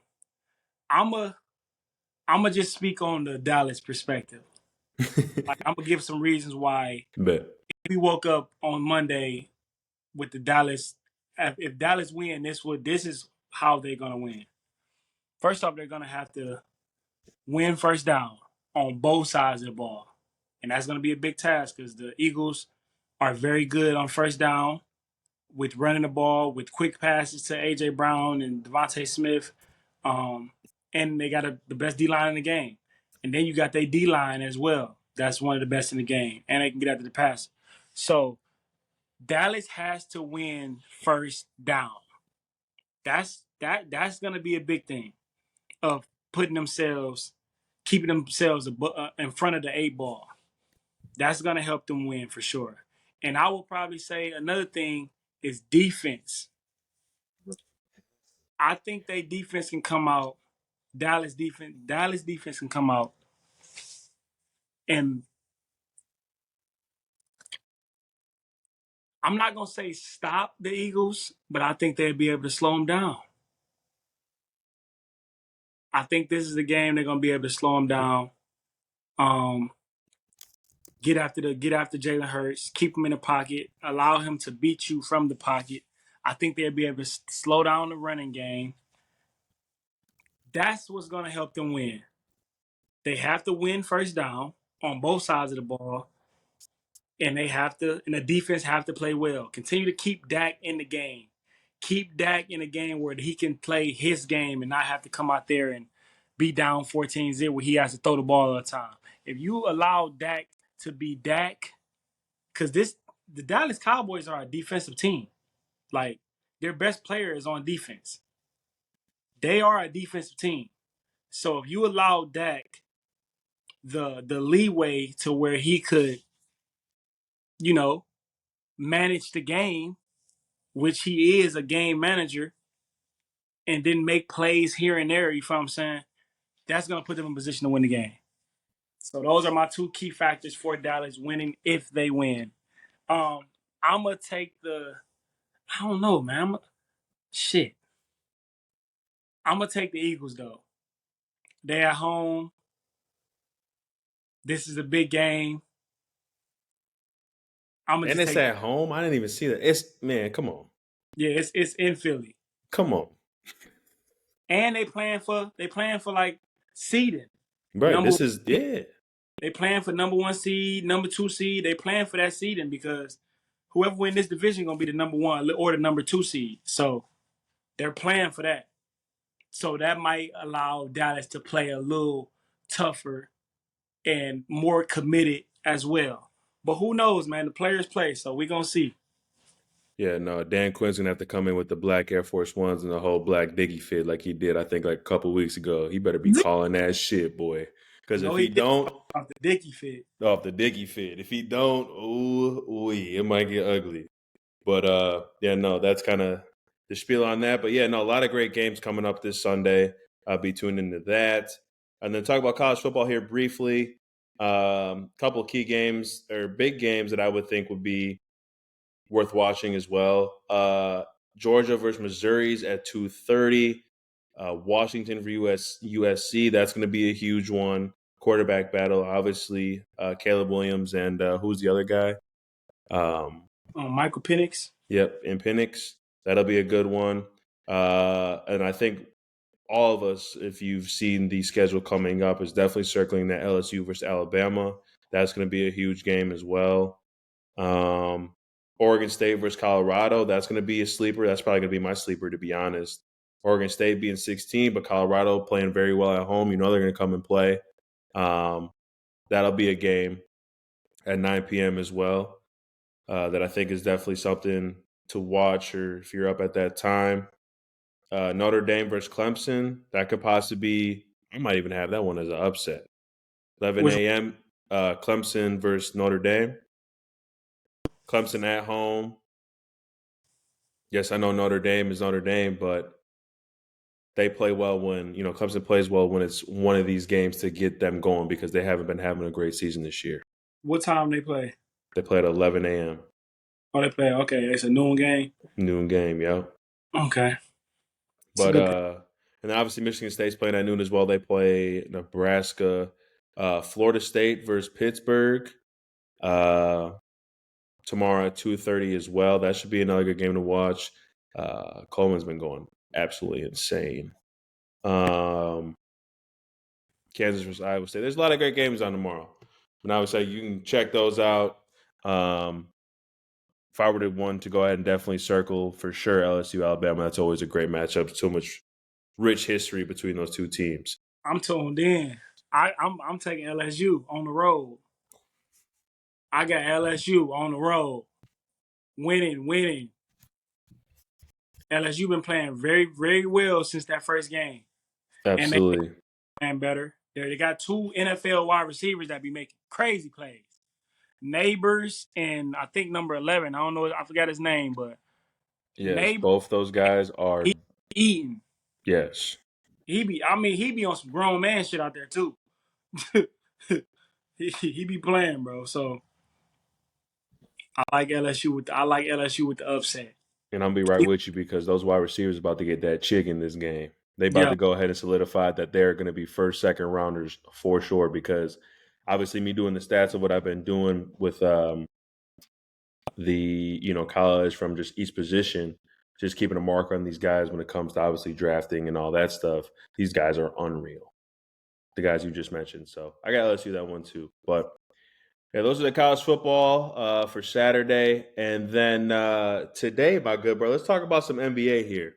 I'm gonna just speak on the Dallas perspective. Like, I'm gonna give some reasons why Bet. if we woke up on Monday with the Dallas. If Dallas win, this is how they're gonna win. First off, they're gonna have to win first down on both sides of the ball, and that's gonna be a big task because the Eagles are very good on first down with running the ball, with quick passes to A.J. Brown and Devontae Smith. And they got the best D-line in the game. And then you got their D-line as well. That's one of the best in the game. And they can get after the pass. So Dallas has to win first down. That's going to be a big thing of keeping themselves in front of the 8 ball. That's going to help them win for sure. And I will probably say another thing is defense. I think their defense can come out. Dallas defense can come out, and I'm not gonna say stop the Eagles, but I think they'll be able to slow them down. I think this is the game they're gonna be able to slow them down. Um, get after Jalen Hurts, keep him in the pocket, allow him to beat you from the pocket. I think they'll be able to slow down the running game. That's what's gonna help them win. They have to win first down on both sides of the ball, and the defense have to play well. Continue to keep Dak in the game. Keep Dak in a game where he can play his game and not have to come out there and be down 14-0 where he has to throw the ball all the time. If you allow Dak to be Dak, because the Dallas Cowboys are a defensive team. Like, their best player is on defense. They are a defensive team. So if you allow Dak the leeway to where he could, manage the game, which he is a game manager, and then make plays here and there, you feel what I'm saying? That's going to put them in position to win the game. So those are my 2 key factors for Dallas winning if they win. I'm going to take I don't know, man. Shit. I'm gonna take the Eagles though. They at home. This is a big game. I'm gonna And just it's take. at home. I didn't even see that. It's man, come on, Yeah, it's in Philly, come on, and they playing for like seeding. right? Number This is yeah, they playing for number 1 seed, number 2 seed. They playing for that seeding because whoever win this division gonna be the number 1 or the number 2 seed. So they're playing for that. So that might allow Dallas to play a little tougher and more committed as well. But who knows, man? The players play, so we gonna see. yeah. No, Dan Quinn's gonna have to come in with the black Air Force Ones and the whole black Diggy fit like he did. I think like a couple weeks ago. He better be calling that shit, boy. Because if No, he he did don't, off the Dicky fit. off the Diggy fit. If he don't, ooh, it might get ugly. But yeah, no, that's kind of the spiel on that. But yeah, no, a lot of great games coming up this Sunday. I'll be tuned into that. And then talk about college football here briefly. Couple of key games or big games that I would think would be worth watching as well. Georgia versus Missouri's at 2:30. Washington for USC. That's going to be a huge one. Quarterback battle, obviously. Caleb Williams and who's the other guy? Michael Penix. Yep, in Penix. That'll be a good one. And I think all of us, if you've seen the schedule coming up, is definitely circling that LSU versus Alabama. That's going to be a huge game as well. Um, Oregon State versus Colorado. That's going to be a sleeper. That's probably going to be my sleeper, to be honest. Oregon State being 16, but Colorado playing very well at home. You know they're going to come and play. That'll be a game at 9 p.m. as well. That I think is definitely something to watch, or if you're up at that time. Notre Dame versus Clemson, that could possibly be, I might even have that one as an upset. 11 Which a.m., Clemson versus Notre Dame. Clemson at home. Yes, I know Notre Dame is Notre Dame, but they play well when, Clemson plays well when it's one of these games to get them going because they haven't been having a great season this year. what time they play? They play at 11 a.m. Oh, they play. Okay, it's a noon game. Noon game, yeah. Okay, it's a But good. and then obviously Michigan State's playing at noon as well. They play Nebraska, Florida State versus Pittsburgh uh, tomorrow at 2:30 as well. That should be another good game to watch. Coleman's been going absolutely insane. Kansas versus Iowa State. There's a lot of great games on tomorrow, and I would say you can check those out. If I were to want to go ahead and definitely circle for sure LSU Alabama, that's always a great matchup. So much rich history between those two teams. I'm tuned in. I'm taking LSU on the road. I got LSU on the road, winning. LSU been playing very, very well since that first game, and they Absolutely. playing better. They got 2 NFL wide receivers that be making crazy plays. Neighbors and I think number 11. I don't know. I forgot his name, but Yes, Neighbor both those guys are he eating. yes. He be on some grown man shit out there too. he be playing, bro. So I like LSU with the upset. And I'll be right with you because those wide receivers about to get that chick in this game. They about Yeah, to go ahead and solidify that they're going to be first, second rounders for sure. Because obviously, me doing the stats of what I've been doing with the college from just each position, just keeping a mark on these guys when it comes to obviously drafting and all that stuff. These guys are unreal. The guys you just mentioned. So I got to let you that one too. But yeah, those are the college football for Saturday. And then today, my good bro, let's talk about some NBA here.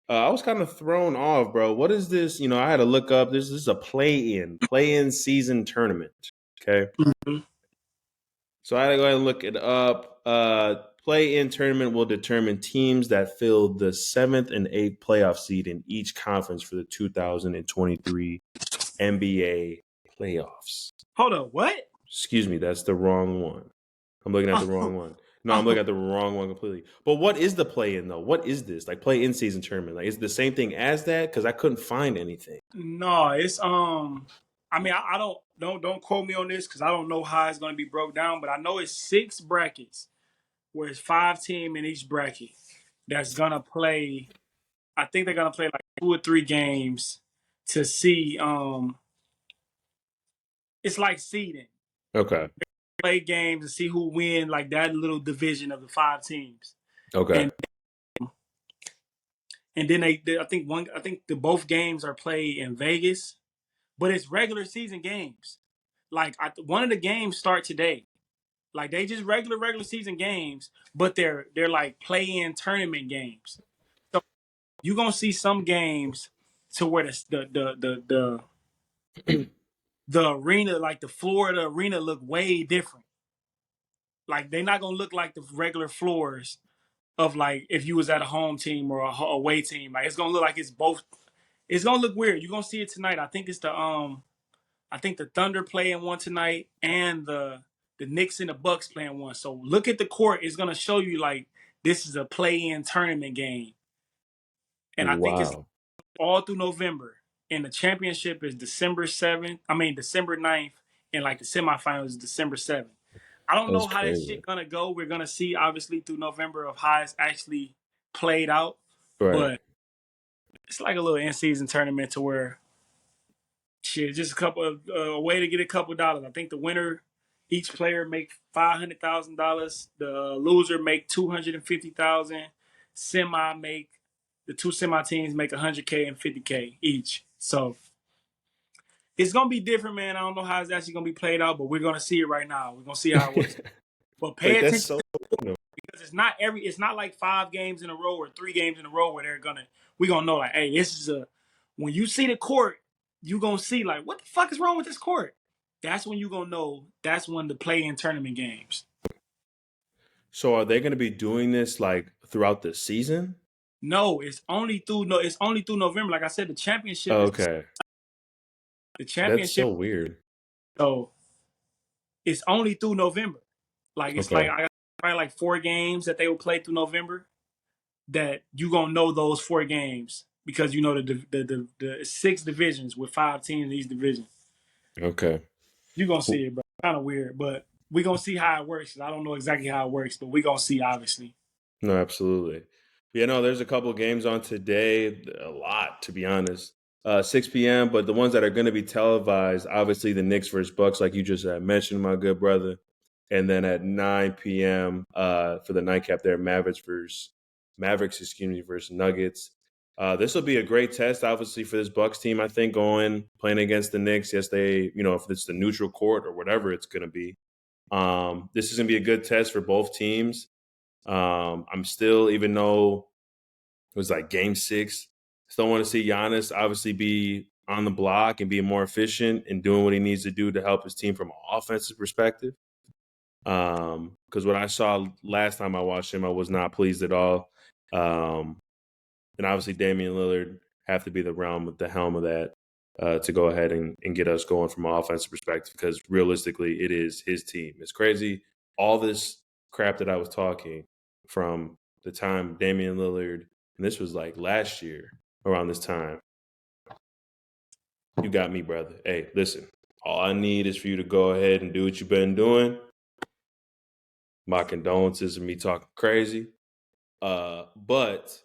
I was kind of thrown off, bro. What is this? I had to look up. This is a play-in season tournament. Okay. Mhm. So I had to go ahead and look it up. Play-in tournament will determine teams that fill the 7th and 8th playoff seed in each conference for the 2023 NBA playoffs. Hold up, what? Excuse me, that's the wrong one. I'm looking at the wrong one. No, I'm looking at the wrong one completely. But what is the play-in though? What is this? Like play-in season tournament? Like is it the same thing as that? Because I couldn't find anything. No, it's I mean, I don't quote me on this because I don't know how it's going to be broke down, but I know it's 6 brackets where it's 5 team in each bracket. that's gonna play. I think they're gonna play like 2 or 3 games to see. It's like seeding. Okay. Play games to see who win like that little division of the 5 teams, Okay. and then I think the both games are played in Vegas, but it's regular season games. Like one of the games start today. Like they just regular season games, but they're like play-in tournament games. So you're gonna see some games to where the arena, like the floor of the arena, look way different. Like they're not gonna look like the regular floors of like if you was at a home team or a away team. Like it's gonna look like it's both. It's gonna look weird. You're gonna see it tonight. I think the Thunder playing one tonight and the Knicks and the Bucks playing one. So look at the court. It's gonna show you like this is a play-in tournament game, and I think it's Wow. all through November. And the championship is December 7th. I mean December 9th, and like the semifinals is December 7th. I don't That's know how this crazy. shit gonna go. We're gonna see obviously through November of how it's actually played out, Right. but it's like a little in-season tournament to where shit, just a couple of a way to get a couple dollars. I think the winner, each player make $500,000. The loser make 250,000. Semi make the two semi teams make 100K and 50K each. So it's gonna be different, man. I don't know how it's actually gonna be played out, but we're gonna see it right now. We're gonna see how it works. But pay Like that's attention so cool. because it's not like 5 games in a row or 3 games in a row where we're gonna know like, hey, this is a when you see the court, you gonna see like what the fuck is wrong with this court? That's when you gonna know that's when the play in tournament games. So are they going to be doing this like throughout the season? No, it's only through November. Like I said, Okay. the That's championship so weird. so it's only through November. Like it's like Okay. I got probably like 4 games that they will play through November that you gonna know those 4 games because you know the 6 divisions with 5 teams in each division. Okay. You gonna see it, bro. Kind of weird, but we gonna see how it works. I don't know exactly how it works, but we gonna see obviously. No, absolutely. Yeah, no, there's a couple games on today, a lot to be honest. 6 p.m., but the ones that are going to be televised, obviously the Knicks versus Bucks, like you just mentioned, my good brother. And then at 9 p.m. For the nightcap there, Mavericks, excuse me, versus Nuggets. This will be a great test, obviously, for this Bucks team. I think playing against the Knicks. Yes, if it's the neutral court or whatever it's going to be. This is going to be a good test for both teams. I'm still, even though it was like game 6, still want to see Giannis obviously be on the block and be more efficient and doing what he needs to do to help his team from an offensive perspective. Because what I saw last time I watched him, I was not pleased at all. And obviously Damian Lillard have to be the realm with the helm of that to go ahead and get us going from an offensive perspective because realistically it is his team. It's crazy. All this crap that I was talking from the time Damian Lillard, and this was like last year around this time, you got me, brother. Hey, listen, all I need is for you to go ahead and do what you've been doing. My condolences of me talking crazy. But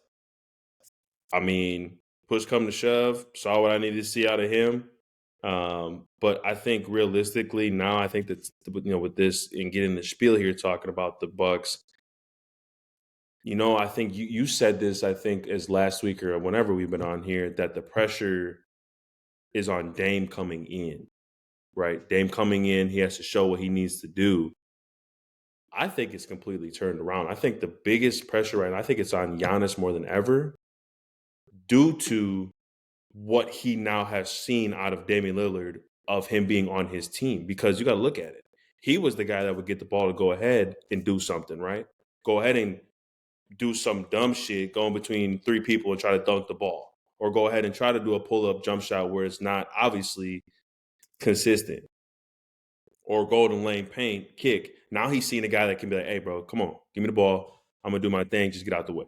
I mean, push come to shove, saw what I needed to see out of him. But I think realistically now, I think that with this and getting the spiel here, talking about the Bucks, I think you said this. I think as last week or whenever we've been on here, that the pressure is on Dame coming in, right? Dame coming in, he has to show what he needs to do. I think it's completely turned around. I think the biggest pressure right now, I think it's on Giannis more than ever due to what he now has seen out of Damian Lillard of him being on his team. Because you got to look at it. He was the guy that would get the ball to go ahead and do something, right? Go ahead and do some dumb shit going between 3 people and try to dunk the ball. Or go ahead and try to do a pull-up jump shot where it's not obviously consistent. Or golden lane paint kick. Now he's seeing a guy that can be like, hey, bro, come on, give me the ball. I'm going to do my thing. Just get out the way.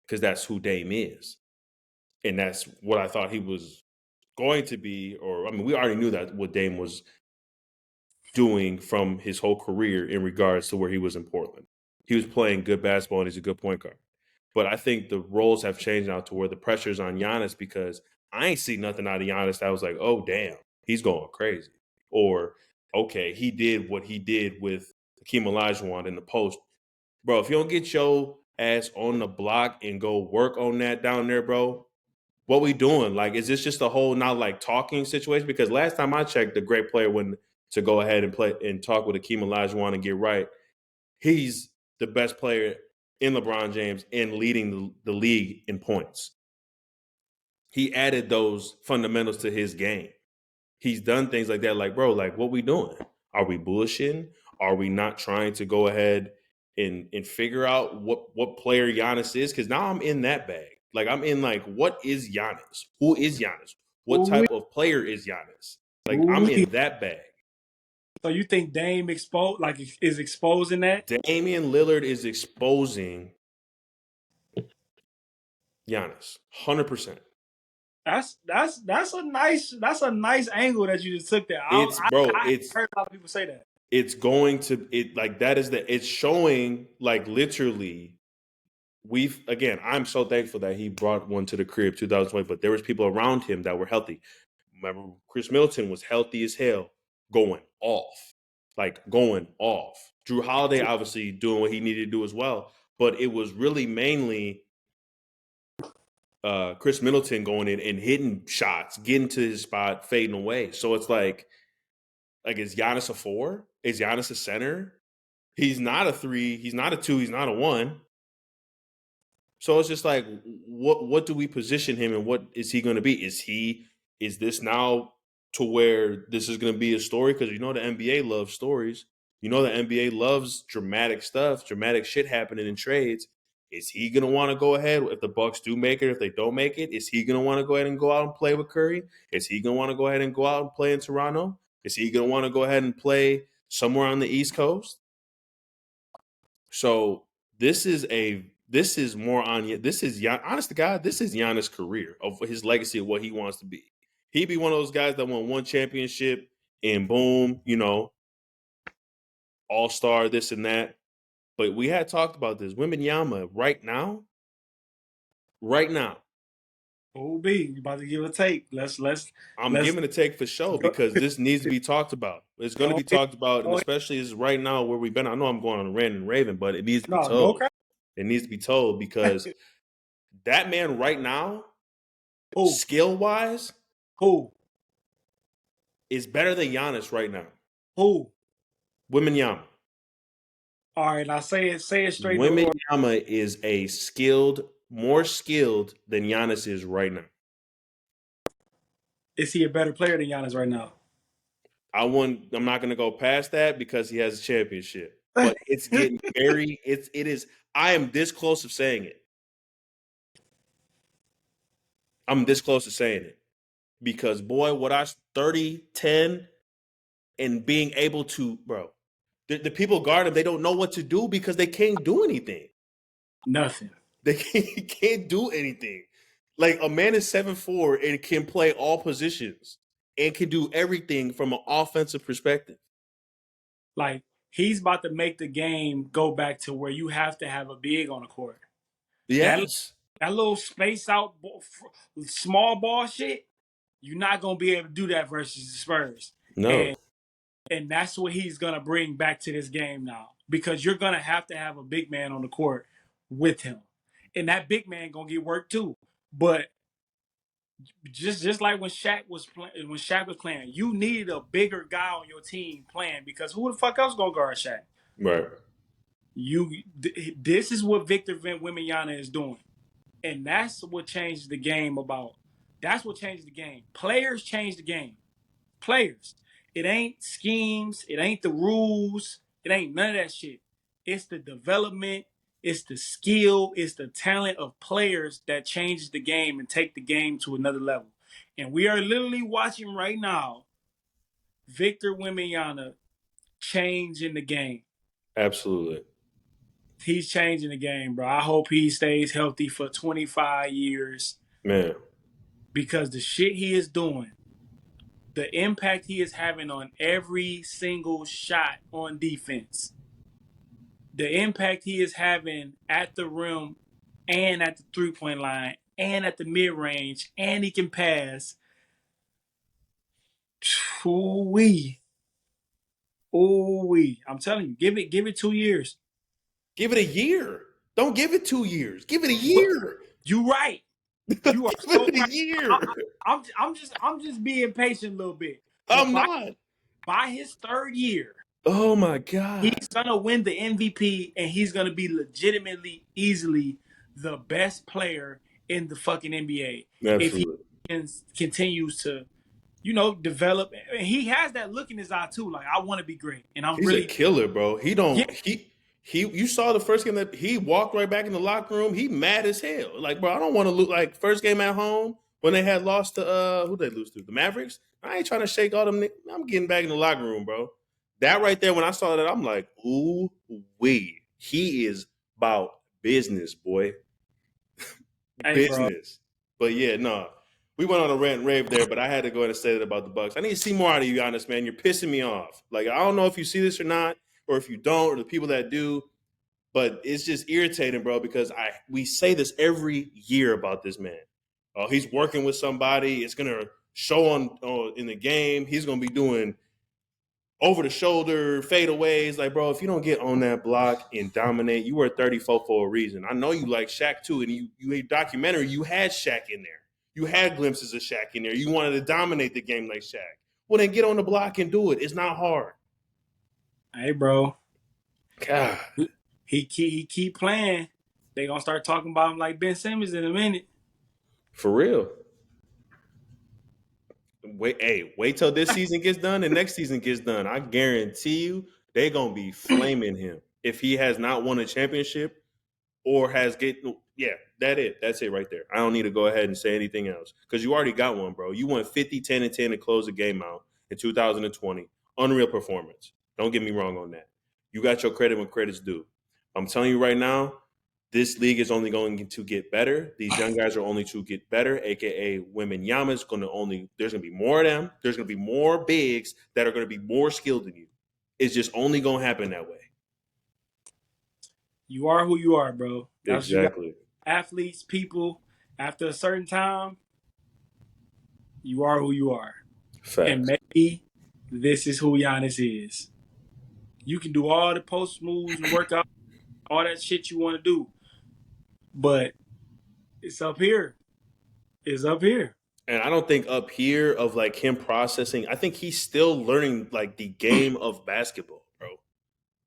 Because that's who Dame is. And that's what I thought he was going to be. Or, I mean, we already knew that what Dame was doing from his whole career in regards to where he was in Portland. He was playing good basketball and he's a good point guard. But I think the roles have changed now to where the pressure's on Giannis because I ain't see nothing out of Giannis that was like, oh damn, he's going crazy. Or okay, he did what he did with Hakeem Olajuwon in the post. Bro, if you don't get your ass on the block and go work on that down there, bro, what we doing? Like, is this just a whole not like talking situation? Because last time I checked, the great player went to go ahead and play and talk with Hakeem Olajuwon and get right. He's the best player in LeBron James and leading the league in points. He added those fundamentals to his game. He's done things like that. Like, bro, like what we doing? Are we bullshitting? Are we not trying to go ahead and figure out what player Giannis is? Because now I'm in that bag. Like I'm in like, what is Giannis? Who is Giannis? What Ooh, type of player is Giannis? Like I'm ooh. in that bag. So you think Dame is exposing that? Damian Lillard is exposing Giannis, 100%. That's a nice angle that you just took there. It's bro, I heard a lot of people say that. it's going to it like that is the it's showing like literally we've again I'm so thankful that he brought one to the crib 2020 but there was people around him that were healthy. Remember Chris Middleton was healthy as hell going off, like going off. Drew Holiday obviously doing what he needed to do as well, but it was really mainly Chris Middleton going in and hitting shots, getting to his spot, fading away. So it's like is Giannis a four? Is Giannis a center? He's not a three. He's not a two. He's not a one. So it's just like, what do we position him, and what is he going to be? Is this now to where this is going to be a story? Because you know the NBA loves stories. You know the NBA loves dramatic stuff, dramatic shit happening in trades. Is he going to want to go ahead if the Bucks do make it? If they don't make it, is he going to want to go ahead and go out and play with Curry? Is he going to want to go ahead and go out and play in Toronto? Is he going to want to go ahead and play somewhere on the East Coast? So this is more on this is honest to God, this is Giannis' career of his legacy of what he wants to be. He'd be one of those guys that won one championship and boom, all star, this and that. But we had talked about this. Wembanyama right now, Oh, B, you about to give a take? I'm Let's giving a take for show go, because this needs to be talked about. It's going to go be ahead. talked about, and Go ahead. especially is right now where we've been. I know I'm going on a rant and raving, but it needs to be No, go told. crazy. It needs to be told because that man right now, Who? skill wise, Who? is better than Giannis right now. Who? Wembanyama. All right, now say it straight in the order. Wembanyama is more skilled than Giannis is right now. Is he a better player than Giannis right now? I'm not gonna go past that because he has a championship. But it's getting very it is I am this close of saying it. I'm this close to saying it. Because boy, what I 30, 10, and being able to, bro, the people guard him, they don't know what to do because they can't do anything. Nothing. They can't do anything. Like a man is 7'4" and can play all positions and can do everything from an offensive perspective. Like he's about to make the game go back to where you have to have a big on the court. That Yes. that little space out small ball shit, you're not gonna be able to do that versus the Spurs. No. And that's what he's gonna bring back to this game now. Because you're gonna have to have a big man on the court with him. And that big man gonna get work too. But just like when Shaq was playing, you needed a bigger guy on your team playing because who the fuck else gonna guard Shaq? Right. This is what Victor Wembanyama is doing, and that's what changed the game. That's what changed the game. Players change the game. Players. It ain't schemes. It ain't the rules. It ain't none of that shit. It's the development. It's the skill. It's the talent of players that changes the game and take the game to another level. And we are literally watching right now Victor Wembanyama changing the game. Absolutely. He's changing the game, bro. I hope he stays healthy for 25 years Man. because the shit he is doing, the impact he is having on every single shot on defense, the impact he is having at the rim and at the 3-point line, and at the mid range, and he can pass. Ooh wee, ooh wee! I'm telling you, give it 2 years. Give it a year. Don't give it 2 years. Give it a But year. you right. You are Give so it a right. year. I'm just being patient a little bit. But I'm not. by his third year, Oh my God. he's gonna win the MVP, and he's gonna be legitimately, easily the best player in the fucking NBA if he Absolutely. continues to, develop. And he has that look in his eye too. Like, I want to be great, and I'm He's a really, killer, bro. He yeah. don't he you saw the first game that he walked right back in the locker room. He mad as hell. Like, bro, I don't want to look like first game at home when they had lost to who they lose to? The Mavericks. I ain't trying to shake all them. I'm getting back in the locker room, bro. That right there, when I saw that, I'm like, ooh, wee. He is about business, boy. Hey, bro. Business. But yeah, no. We went on a rant and rave there, but I had to go ahead and say that about the Bucks. I need to see more out of you, honest man. You're pissing me off. Like, I don't know if you see this or not, or if you don't, or the people that do, but it's just irritating, bro, because we say this every year about this man. Oh, he's working with somebody. It's gonna show on in the game. He's gonna be doing over the shoulder fadeaways. Like, bro, if you don't get on that block and dominate, you were 34 for a reason. I know you like Shaq too, and you a documentary, you had Shaq in there. You had glimpses of Shaq in there. You wanted to dominate the game like Shaq. Well, then get on the block and do it. It's not hard. Hey, bro. God, He keep playing. They gonna start talking about him like Ben Simmons in a minute. for real. Wait till this season gets done and next season gets done. I guarantee you they gonna be flaming him if he has not won a championship or has get that's it right there. I don't need to go ahead and say anything else because you already got one, bro. You won 50, 10, and 10 to close the game out in 2020. Unreal performance. Don't get me wrong on that. You got your credit when credit's due. I'm telling you right now, this league is only going to get better. These young guys are only to get better, aka women Yama's going to only. There's going to be more of them. There's going to be more bigs that are going to be more skilled than you. It's just only going to happen that way. You are who you are, bro. That's what you got. Exactly. Athletes, people, after a certain time, you are who you are. And Facts. maybe this is who Giannis is. You can do all the post moves and work out all that shit you want to do, but it's up here. It's up here. And I don't think up here of like him processing. I think he's still learning like the game of basketball, bro.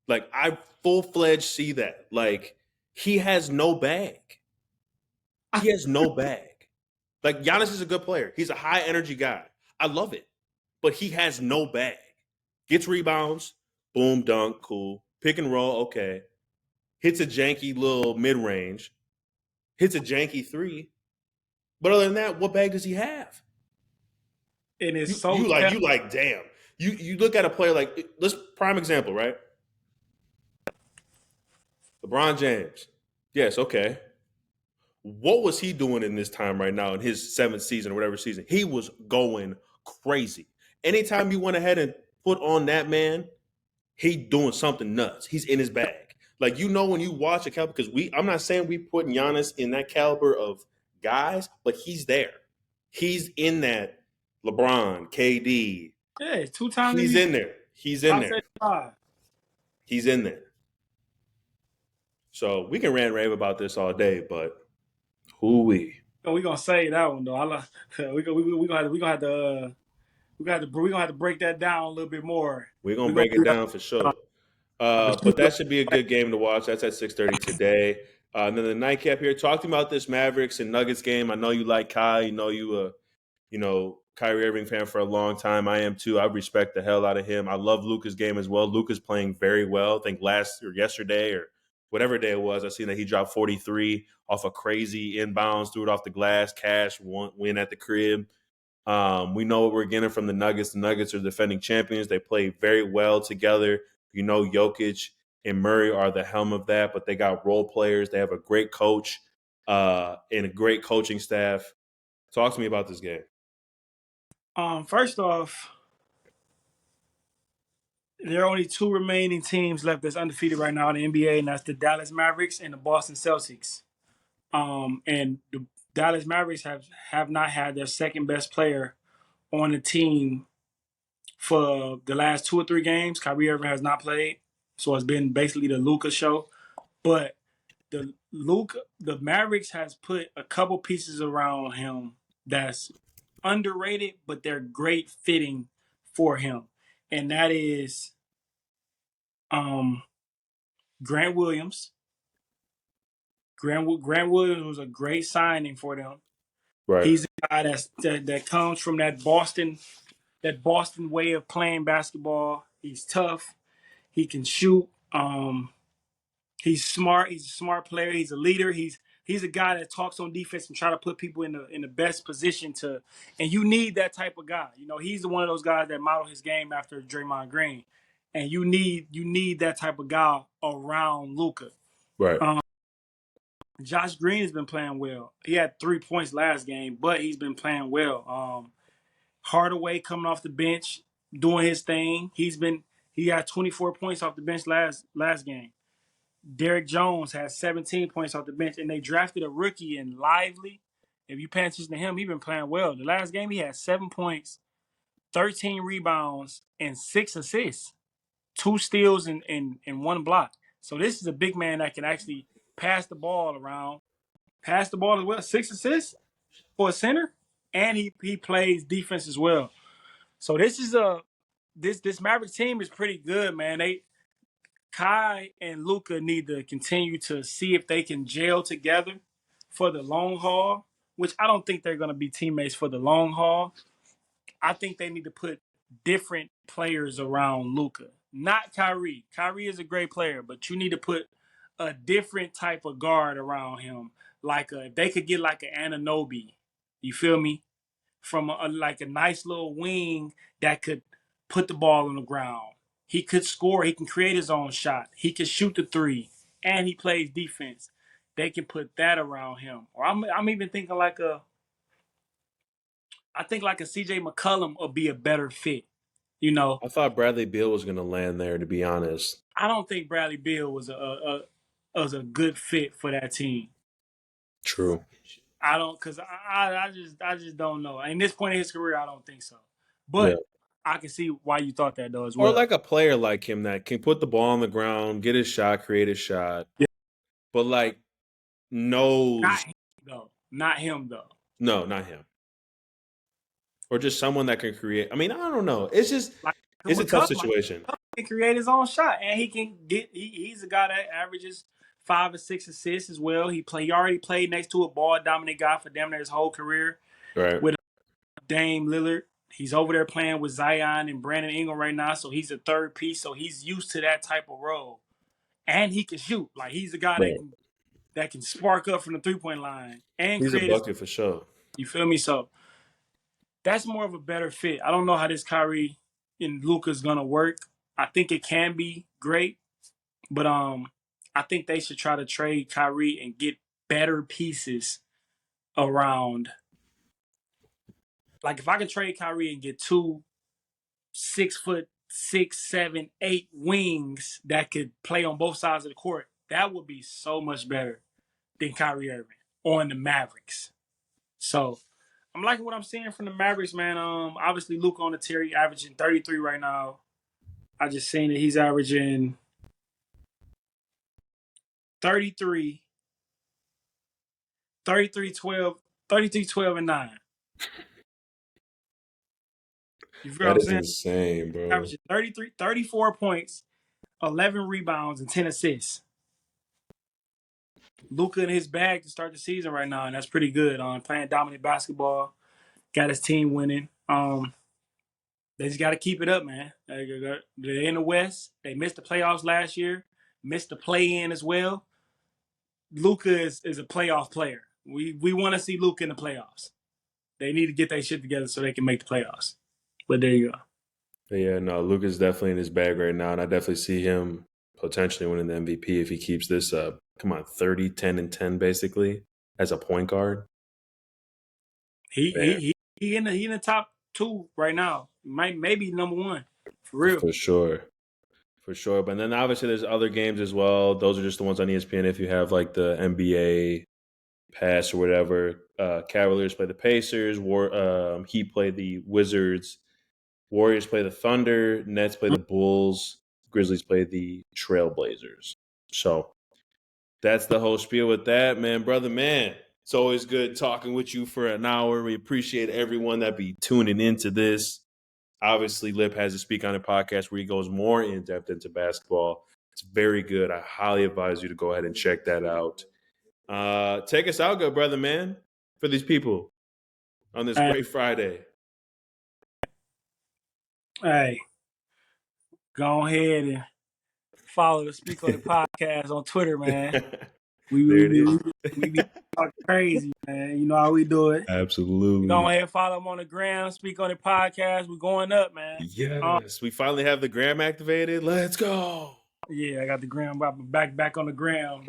Like I full fledged see that. Like he has no bag. He has no bag. Like Giannis is a good player. He's a high energy guy. I love it. But he has no bag. Gets rebounds, boom, dunk, cool. Pick and roll, okay. Hits a janky little mid range. Hits a janky three. But other than that, what bag does he have? And it's You so you like tough. you like damn. You look at a player like let's prime example, right? LeBron James. Yes, okay. What was he doing in this time right now in his seventh season or whatever season? He was going crazy. Anytime you went ahead and put on that man, he doing something nuts. He's in his bag. Like when you watch a caliber, because I'm not saying we put Giannis in that caliber of guys, but he's there. He's in that LeBron, KD. Yeah, 2 times He's MVP, in there. He's in top there. 75. He's in there. So we can rant and rave about this all day, but who we? Oh, we gonna say that one though. We gonna have to we gonna have to break that down a little bit more. We're gonna We gonna break it do that. down for sure. But you But that should be a good game to watch. That's at 6:30 today. And then the nightcap here. Talk to me about this Mavericks and Nuggets game. I know you like Kai. You know Kyrie Irving fan for a long time. I am too. I respect the hell out of him. I love Luka's game as well. Luka's playing very well. I think last or yesterday or whatever day it was, I seen that he dropped 43 off a crazy inbounds, threw it off the glass, cash, win at the crib. We know what we're getting from the Nuggets. The Nuggets are defending champions. They play very well together. Jokic and Murray are the helm of that, but they got role players. They have a great coach and a great coaching staff. Talk to me about this game. first off, there are only two remaining teams left that's undefeated right now in the NBA, and that's the Dallas Mavericks and the Boston Celtics. And the Dallas Mavericks have not had their second best player on the team for the last 2 or 3 games. Kyrie Irving has not played, so it's been basically the Luka show. But the Mavericks has put a couple pieces around him that's underrated, but they're great fitting for him, and that is um, Grant Williams. Grant Williams was a great signing for them. Right. He's a guy that comes from that Boston way of playing basketball. He's tough. He can shoot. He's smart. He's a smart player. He's a leader. He's a guy that talks on defense and try to put people in the best position to. And you need that type of guy. He's one of those guys that model his game after Draymond Green, and you need that type of guy around Luka. Right. Um, Josh Green has been playing well. He had 3 points last game, but he's been playing well. Hardaway coming off the bench, doing his thing. He had 24 points off the bench last game. Derrick Jones has 17 points off the bench, and they drafted a rookie in Lively. If you pay attention to him, he's been playing well. The last game, he had 7 points, 13 rebounds, and 6 assists, 2 steals, and 1 block. So this is a big man that can actually pass the ball around, pass the ball as well. 6 assists for a center, and he plays defense as well. So this Mavericks team is pretty good, man. Kai and Luka need to continue to see if they can gel together for the long haul, which I don't think they're going to be teammates for the long haul. I think they need to put different players around Luka, not Kyrie. Kyrie is a great player, but you need to put a different type of guard around him. If they could get like an Anunoby, you feel me? From like a nice little wing that could put the ball on the ground. He could score. He can create his own shot. He can shoot the three, and he plays defense. They can put that around him. Or I'm even thinking I think like a CJ McCollum would be a better fit. I thought Bradley Beal was going to land there, to be honest. I don't think Bradley Beal was a good fit for that team. True. I don't, cause I just don't know. In this point in his career, I don't think so. Yeah. But I can see why you thought that though as Or well. like a player like him that can put the ball on the ground, get his shot, create his shot, Yeah. but like knows. Not him though. No, not him. Or just someone that can create. I mean, I don't know. It's just, Like it's a tough McCollum, situation. he can create his own shot, and he can get. He's a guy that averages 5 or 6 assists as well. He already played next to a ball dominant guy for damn near his whole career Right. with Dame Lillard. He's over there playing with Zion and Brandon Ingram right now, so he's a third piece. So he's used to that type of role, and he can shoot. Like he's a guy Right. that can spark up from the 3-point line and He's a create his. bucket for sure. You feel me? So that's more of a better fit. I don't know how this Kyrie and Luka's gonna work. I think it can be great, but I think they should try to trade Kyrie and get better pieces around. Like if I can trade Kyrie and get 2 6'6", 7'8" wings that could play on both sides of the court, that would be so much better than Kyrie Irving on the Mavericks. So I'm liking what I'm seeing from the Mavericks, man. Obviously Luka on the Terry averaging 33 right now. I just seen that he's averaging 33, 33, 12, 33, 12, and 9. You feel what That I'm is saying? insane, bro. Averaging 33, 34 points, 11 rebounds, and 10 assists. Luka in his bag to start the season right now, and that's pretty good. Playing dominant basketball, got his team winning. They just got to keep it up, man. They're in the West. They missed the playoffs last year, missed the play-in as well. Luka is a playoff player. We want to see Luka in the playoffs. They need to get their shit together so they can make the playoffs. But there you go. But yeah, no, Luka's definitely in his bag right now, and I definitely see him potentially winning the MVP if he keeps this up. Come on, 30, 10, and 10 basically as a point guard. He in the top 2 right now. Maybe number 1 for real. For sure. For sure. But then obviously there's other games as well. Those are just the ones on ESPN if you have like the NBA pass or whatever. Cavaliers play the Pacers. Heat play the Wizards. Warriors play the Thunder. Nets play the Bulls. Grizzlies play the Trailblazers. So that's the whole spiel with that, man. Brother, man, it's always good talking with you for an hour. We appreciate everyone that be tuning into this. Obviously, Lip has a Speak on It podcast where he goes more in depth into basketball. It's very good. I highly advise you to go ahead and check that out. Take us out, good brother, man, for these people on this Hey, great Friday. hey, go ahead and follow the Speak on the podcast on Twitter, man. There it is. We be talking crazy, man. You know how we do it. Go Absolutely. ahead and follow them on the gram. Speak on the podcast. We're going up, man. Yes. We finally have the gram activated. Let's go. Yeah, I got the gram back on the gram,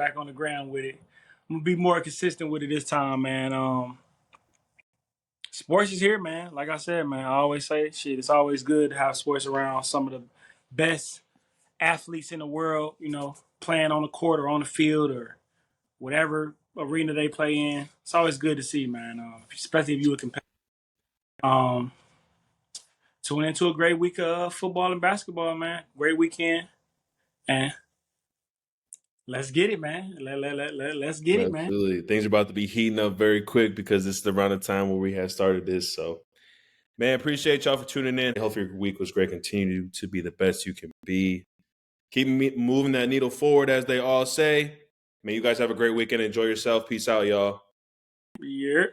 with it. I'm gonna be more consistent with it this time, man. Sports is here, man. Like I said, man, I always say, shit, it's always good to have sports around. Some of the best athletes in the world, playing on the court or on the field or whatever arena they play in. It's always good to see, man. Especially if you a competitor. Tune into a great week of football and basketball, man. Great weekend, and let's get it, man. Let's get it, man. Absolutely. Things are about to be heating up very quick because it's the round of time where we have started this. So, man, appreciate y'all for tuning in. I hope your week was great. Continue to be the best you can be. Keep moving that needle forward, as they all say. Man, you guys have a great weekend. Enjoy yourself. Peace out, y'all. Yeah.